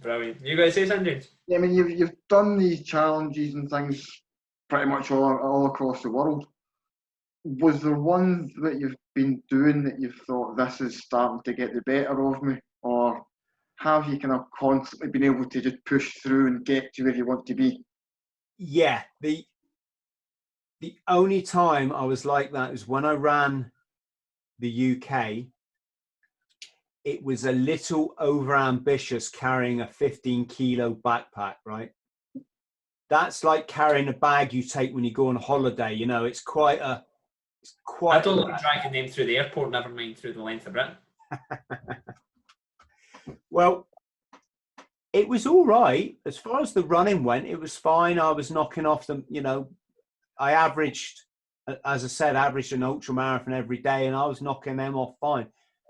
Brilliant. You guys say something? Yeah, I mean, you've done these challenges and things pretty much all across the world. Was there one that you've been doing that you've thought, this is starting to get the better of me? Or have you kind of constantly been able to just push through and get to where you want to be? Yeah, the only time I was like that is when I ran the UK. It was a little over ambitious carrying a 15-kilo backpack, right? That's like carrying a bag you take when you go on holiday. You know, it's quite. I don't like dragging them through the airport, never mind through the length of Britain. Well, it was all right. As far as the running went, it was fine. I was knocking off them, you know, I averaged, as I said, an ultra marathon every day, and I was knocking them off fine.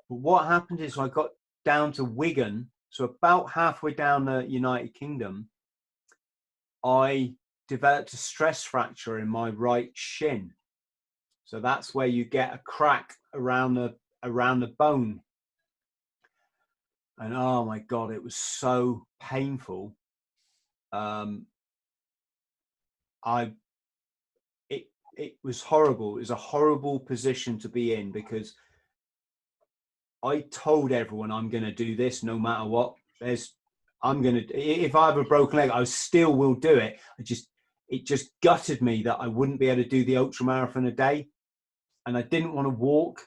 But what happened is I got down to Wigan, so about halfway down the United Kingdom, I developed a stress fracture in my right shin. So that's where you get a crack around the bone. And oh my God, it was so painful. It was horrible. It was a horrible position to be in, because I told everyone I'm going to do this no matter what. If I have a broken leg, I still will do it. It just gutted me that I wouldn't be able to do the ultra marathon a day. And I didn't want to walk.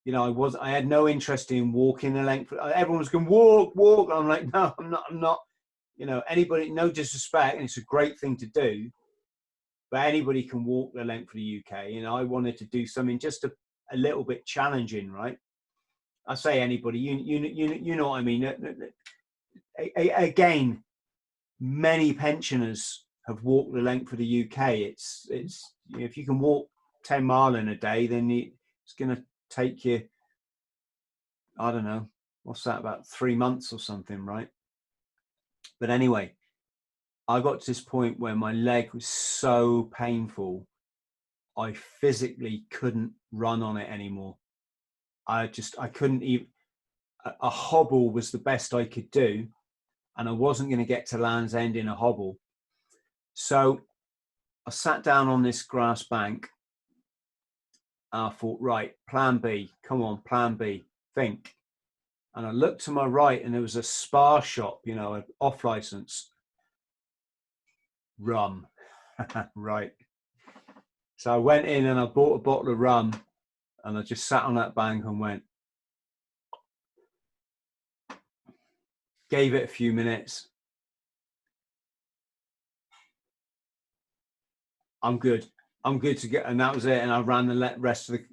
You know, I had no interest in walking the length. Everyone was going, walk. I'm like, no, I'm not, you know, anybody, no disrespect. And it's a great thing to do, but anybody can walk the length of the UK. And I wanted to do something just a little bit challenging, right? I say anybody, you know what I mean? Again, many pensioners have walked the length of the UK. It's you know, if you can walk 10 miles in a day, then it's going to take you, I don't know, what's that, about 3 months or something, right? But anyway, I got to this point where my leg was so painful, I physically couldn't run on it anymore. I couldn't even, a hobble was the best I could do, and I wasn't going to get to Land's End in a hobble. So I sat down on this grass bank. I thought, right, plan B, come on, plan B, think. And I looked to my right and there was a spa shop, you know, an off license. Rum. Right. So I went in and I bought a bottle of rum, and I just sat on that bank and went. Gave it a few minutes. I'm good to get, and that was it. And I ran the rest of the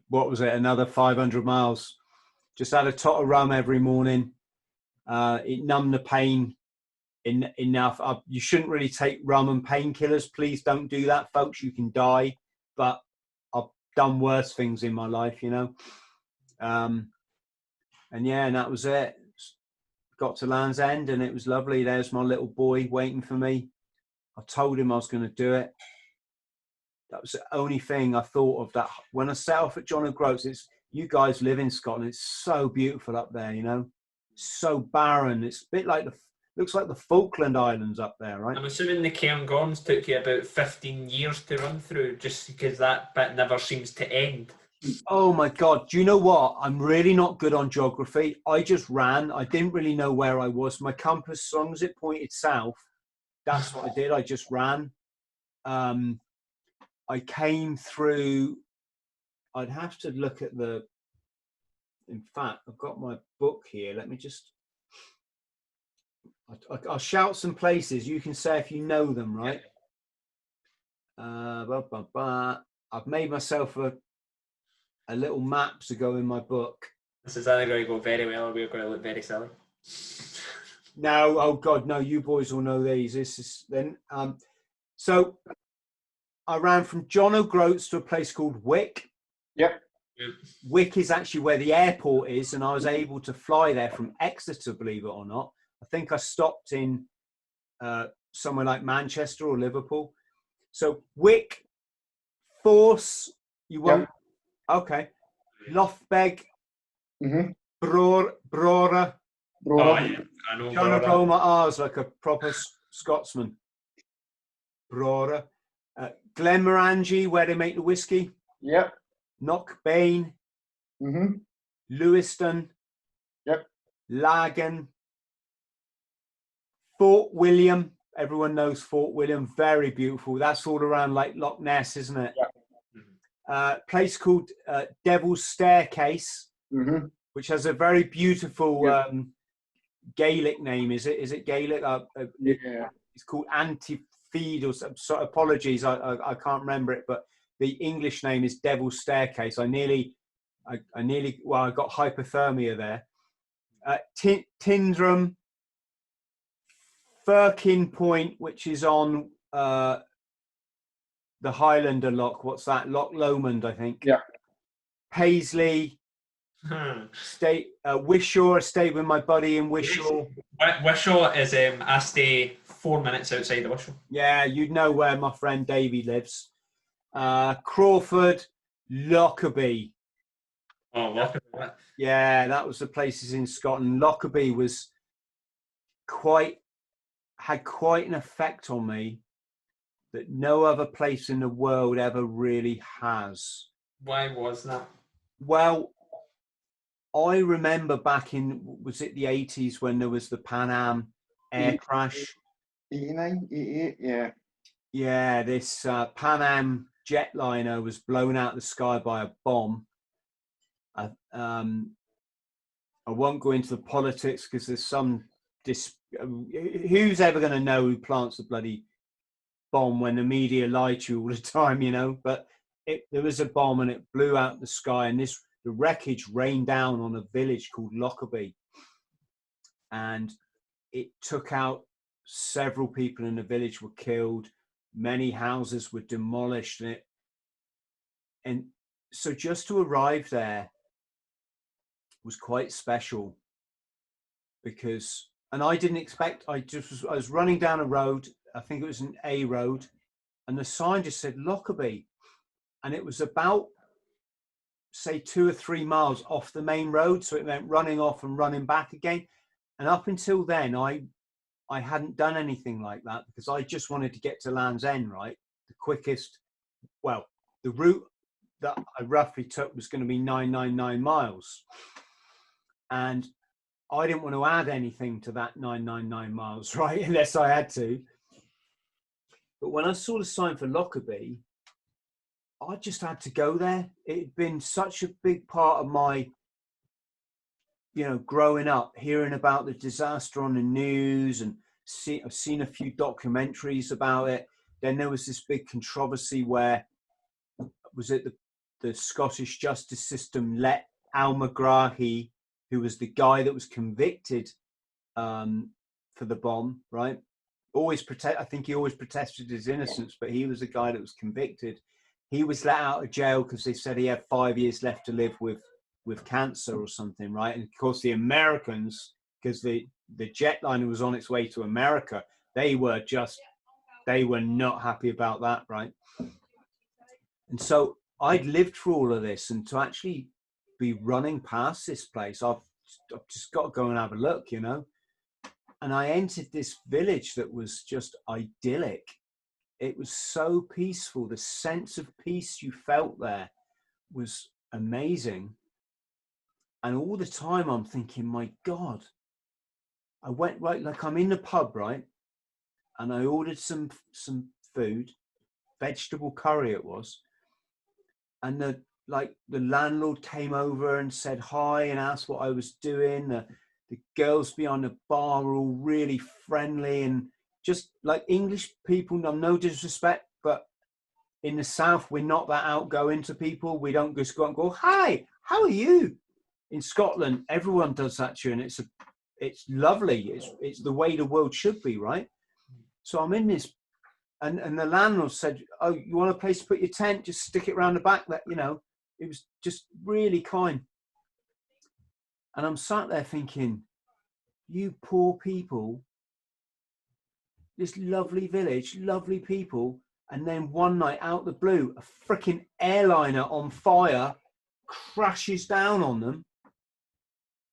what was it, another 500 miles. Just had a tot of rum every morning. It numbed the pain enough. You shouldn't really take rum and painkillers. Please don't do that, folks. You can die. But I've done worse things in my life, you know. And yeah, and that was it. Got to Land's End and it was lovely. There's my little boy waiting for me. I told him I was going to do it. That was the only thing I thought of. That when I set off at John O'Groats, you guys live in Scotland. It's so beautiful up there, you know. So barren. It's a bit like looks like the Falkland Islands up there, right? I'm assuming the Cairngorms took you about 15 years to run through, just because that bit never seems to end. Oh my God. Do you know what? I'm really not good on geography. I just ran. I didn't really know where I was. My compass, as long as it pointed south, that's what I did. I just ran. I came through I'd have to look at the. In fact, I've got my book here. Let me just. I'll shout some places. You can say if you know them, right? I've made myself a little map to go in my book. This is either going to go very well or we're going to look very silly. No, oh God, no! You boys will know these. This is then. So I ran from John O'Groats to a place called Wick. Yep. Wick is actually where the airport is, and I was able to fly there from Exeter, believe it or not. I think I stopped in somewhere like Manchester or Liverpool. So Wick, Force, you won't. Yep. Okay. Lothbeg, Brora. Oh, yeah. I know. Trying to blow my R's like a proper Scotsman. Brora. Glenmorangie, where they make the whiskey. Yep. Knockbane. Lewiston. Yep. Lagan. Fort William. Everyone knows Fort William. Very beautiful. That's all around like Loch Ness, isn't it? Yep. Place called Devil's Staircase, which has a very beautiful Gaelic name. Is it Gaelic? Yeah. It's called Antifeed or some sort. Apologies, I can't remember it, but the English name is Devil's Staircase. I got hypothermia there. Tyndrum, Firkin Point, which is on the Highlander Loch. What's that? Loch Lomond, I think. Yeah. Paisley. Wishaw. I stayed with my buddy in Wishaw. Wishaw is I stay 4 minutes outside of Wishaw. Yeah, you'd know where my friend Davey lives. Crawford, Lockerbie. Oh, Lockerbie. Yeah, that was the places in Scotland. Lockerbie had quite an effect on me that no other place in the world ever really has. Why was that? Well, I remember back in, was it the 80s when there was the Pan Am air crash? 89, 88, yeah. Yeah, this Pan Am jetliner was blown out of the sky by a bomb. I won't go into the politics because there's some... who's ever going to know who plants the bloody bomb when the media lie to you all the time, you know? But there was a bomb and it blew out the sky, and the wreckage rained down on a village called Lockerbie, and it took out several people in the village were killed. Many houses were demolished, and so just to arrive there was quite special because, and I didn't expect, I was running down a road, I think it was an A road, and the sign just said Lockerbie, and it was about, say, 2 or 3 miles off the main road, so it meant running off and running back again. And up until then, I hadn't done anything like that because I just wanted to get to Land's End, right? The quickest, well, the route that I roughly took was going to be 999 miles. And I didn't want to add anything to that 999 miles, right? Unless I had to. But when I saw the sign for Lockerbie, I just had to go there. It had been such a big part of my, growing up, hearing about the disaster on the news, and I've seen a few documentaries about it. Then there was this big controversy where, was it the Scottish justice system let Al McGrahy, who was the guy that was convicted for the bomb, right? I think he always protested his innocence, but he was the guy that was convicted. He was let out of jail because they said he had 5 years left to live with cancer or something, right? And of course, the Americans, because the jetliner was on its way to America, they were not happy about that, right? And so I'd lived through all of this, and to actually be running past this place, I've just got to go and have a look, And I entered this village that was just idyllic. It was so peaceful. The sense of peace you felt there was amazing. And all the time I'm thinking, my God, I went right, like I'm in the pub, right? And I ordered some food, vegetable curry it was. And like the landlord came over and said hi and asked what I was doing. The girls behind the bar were all really friendly and just like English people. No disrespect, but in the South, we're not that outgoing to people. We don't just go and go, hi, how are you? In Scotland, everyone does that to you, and it's lovely. It's the way the world should be, right? So I'm in this, and the landlord said, oh, you want a place to put your tent? Just stick it around the back. That, you know, it was just really kind. And I'm sat there thinking, you poor people, this lovely village, lovely people. And then one night out the blue, a freaking airliner on fire crashes down on them.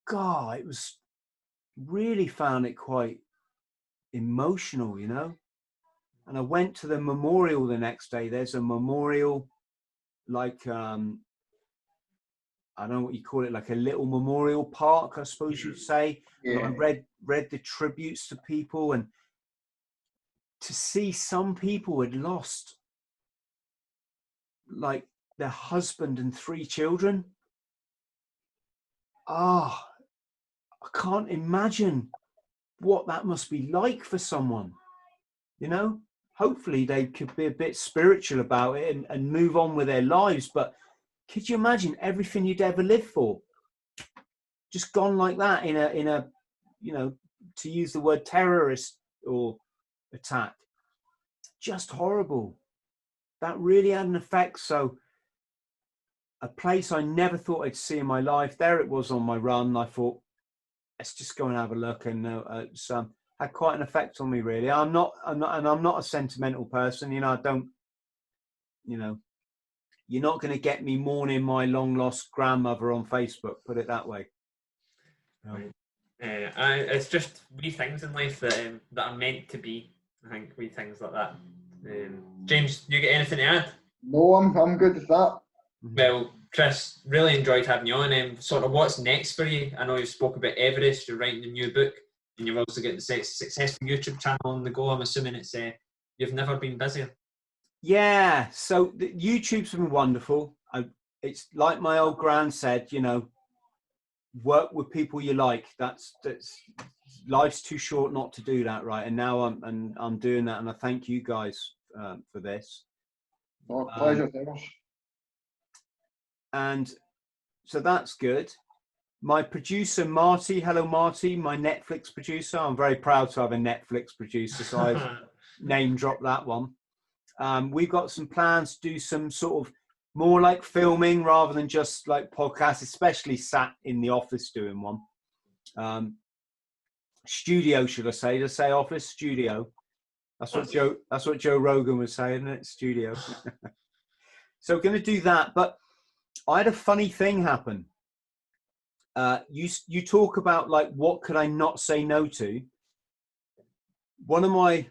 God, it was really found it quite emotional, you know. And I went to the memorial the next day. There's a memorial, like I don't know what you call it, like a little memorial park, I suppose you'd say. Yeah. And I read the tributes to people, and to see some people had lost like their husband and 3 children. I can't imagine what that must be like for someone, you know. Hopefully they could be a bit spiritual about it and move on with their lives, but could you imagine everything you'd ever lived for just gone like that in a you know, to use the word terrorist or attack? Just horrible. That really had an effect. So a place I never thought I'd see in my life, there it was on my run. I thought, let's just go and have a look, and it's had quite an effect on me, really. I'm not a sentimental person, you know. I don't, you know, you're not going to get me mourning my long lost grandmother on Facebook, put it that way. Right. It's just wee things in life that are meant to be. I think wee things like that. James, you get anything to add? No, I'm good with that. Well, Chris, really enjoyed having you on. Sort of what's next for you? I know you spoke about Everest, you're writing a new book, and you've also got the successful YouTube channel on the go. I'm assuming it's you've never been busier. Yeah, so the YouTube's been wonderful. It's like my old gran said, you know, work with people you like. That's life's too short not to do that, right? And now I'm doing that, and I thank you guys for this. Oh, pleasure, thanks. And so that's good. My producer, Marty, hello, Marty, my Netflix producer. I'm very proud to have a Netflix producer, so I've name dropped that one. We've got some plans to do some sort of more like filming rather than just like podcasts, especially sat in the office doing one. Studio, should I say? To say office, studio. That's what Joe Rogan was saying, isn't it? Studio. So we're going to do that, but I had a funny thing happen. You talk about like, what could I not say no to? One of my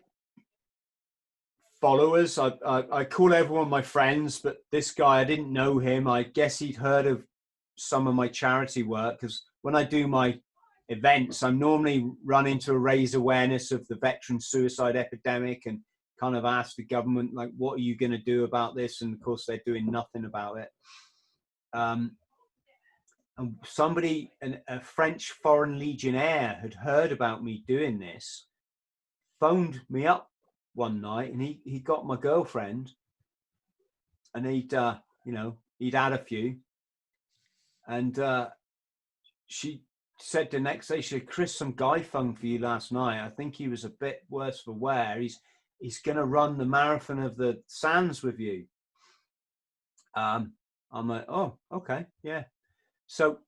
followers, I call everyone my friends, but this guy, I didn't know him. I guess he'd heard of some of my charity work, because when I do my events, I'm normally running to raise awareness of the veteran suicide epidemic and kind of ask the government, like, what are you going to do about this? And of course, they're doing nothing about it. And somebody, a French foreign legionnaire, had heard about me doing this, phoned me up one night, and he got my girlfriend, and he'd had a few, and she said the next day, she said, Chris, some guy phoned for you last night. I think he was a bit worse for wear. He's going to run the marathon of the sands with you. I'm like, oh, okay, yeah. So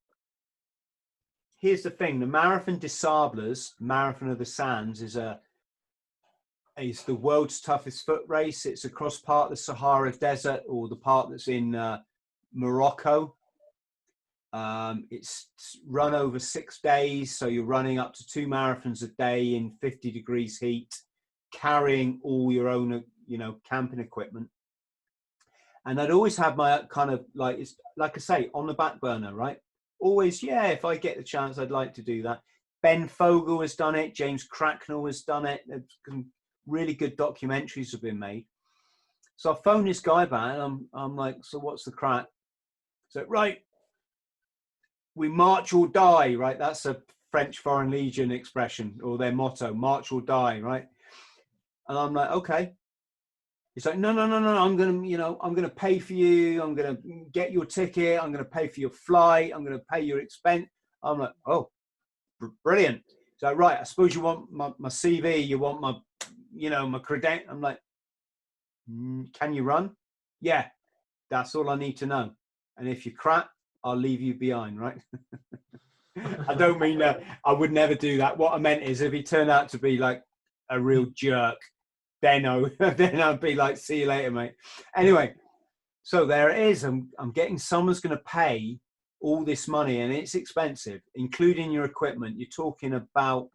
here's the thing: the Marathon des Sables, Marathon of the Sands, is the world's toughest foot race. It's across part of the Sahara Desert, or the part that's in Morocco. It's run over 6 days, so you're running up to 2 marathons a day in 50 degrees heat, carrying all your own, camping equipment. And I'd always have my kind of like, it's like I say, on the back burner, right? Always, yeah, if I get the chance, I'd like to do that. Ben Fogle has done it. James Cracknell has done it. Really good documentaries have been made. So I phoned this guy back, and I'm like, so what's the crack? So, right, we march or die, right? That's a French Foreign Legion expression, or their motto, march or die, right? And I'm like, okay. He's like, no, I'm going to pay for you. I'm going to get your ticket. I'm going to pay for your flight. I'm going to pay your expense. I'm like, oh, brilliant. So, right, I suppose you want my CV, you want my, my credential. I'm like, can you run? Yeah, that's all I need to know. And if you crap, I'll leave you behind, right? I don't mean that. I would never do that. What I meant is if he turned out to be like a real jerk, then I'd be like, see you later, mate. Anyway, so there it is. I'm getting someone's going to pay all this money, and it's expensive, including your equipment. You're talking about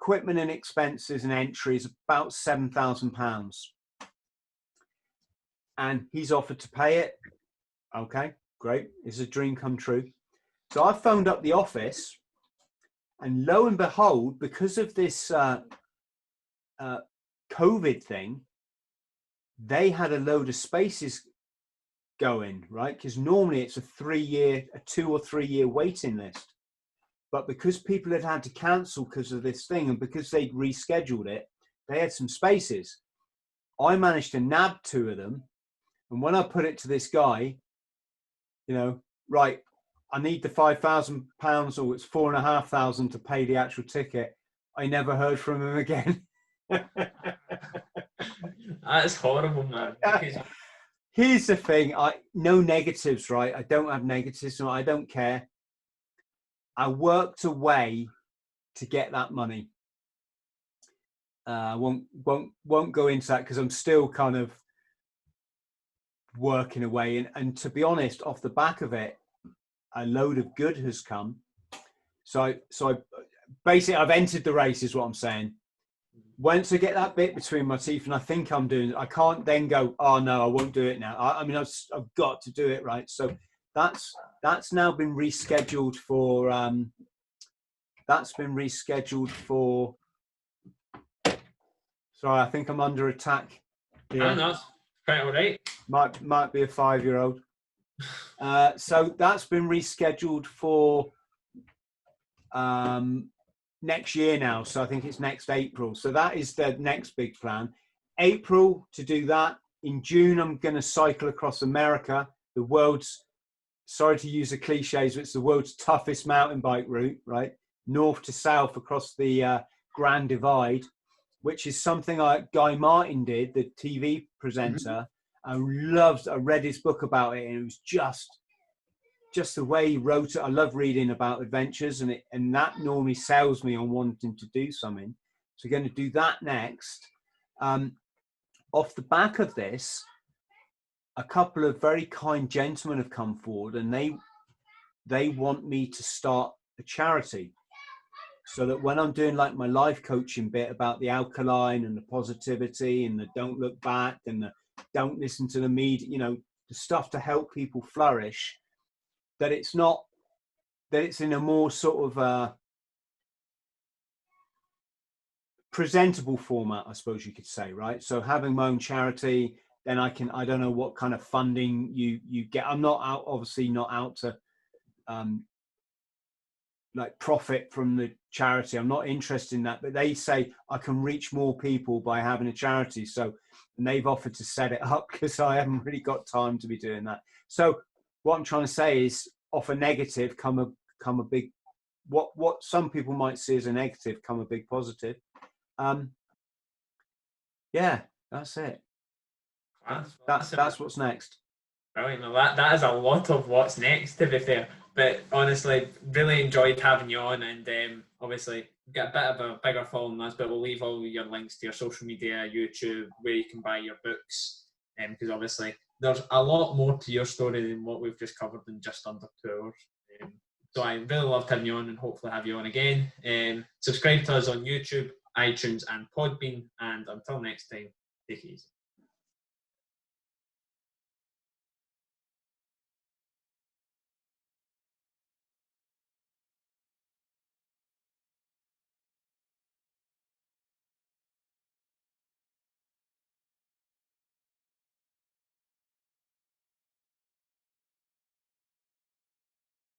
equipment and expenses and entries, about £7,000. And he's offered to pay it. Okay, great. It's a dream come true. So I phoned up the office, and lo and behold, because of this COVID thing, they had a load of spaces going, right? Because normally it's a 2 or 3 year waiting list. But because people had to cancel because of this thing, and because they'd rescheduled it, they had some spaces. I managed to nab 2 of them. And when I put it to this guy, right, I need the £5,000, or it's £4,500 to pay the actual ticket. I never heard from him again. That's horrible, man. Here's the thing. No negatives, right? I don't have negatives, so I don't care. I worked away to get that money. Won't go into that because I'm still kind of working away. And to be honest, off the back of it, a load of good has come. So I basically I've entered the race, is what I'm saying. Once I get that bit between my teeth, and I think I'm doing it, I can't then go, oh no, I won't do it now. I mean, I've got to do it, right? So that's now been rescheduled for. Sorry, I think I'm under attack. Yeah, no, quite all right. Might be a 5-year-old. So that's been rescheduled for next year now. So I think it's next April. So that is the next big plan. April to do that. In June, I'm going to cycle across America, the world's, sorry to use the cliches, but it's the world's toughest mountain bike route, right? North to south across the Grand Divide, which is something Guy Martin did, the TV presenter. I read his book about it, and it was just the way he wrote it. I love reading about adventures, and that normally sells me on wanting to do something. So we're going to do that next. Off the back of this, a couple of very kind gentlemen have come forward, and they want me to start a charity, so that when I'm doing like my life coaching bit about the alkaline and the positivity and the don't look back and the don't listen to the media, the stuff to help people flourish, that it's in a more sort of presentable format, I suppose you could say, right? So having my own charity, then I don't know what kind of funding you get. I'm obviously not out to like profit from the charity. I'm not interested in that, but they say I can reach more people by having a charity. So, and they've offered to set it up because I haven't really got time to be doing that. So what I'm trying to say is, off a negative come a big, what some people might see as a negative come a big positive. Yeah, that's it. That's what's next. Brilliant. Well, that is a lot of what's next, to be fair. But honestly, really enjoyed having you on, and obviously get a bit of a bigger following than us, but we'll leave all your links to your social media, YouTube, where you can buy your books, because obviously there's a lot more to your story than what we've just covered in just under 2 hours. So I really loved having you on, and hopefully have you on again. Subscribe to us on YouTube, iTunes and Podbean, and until next time, take it easy.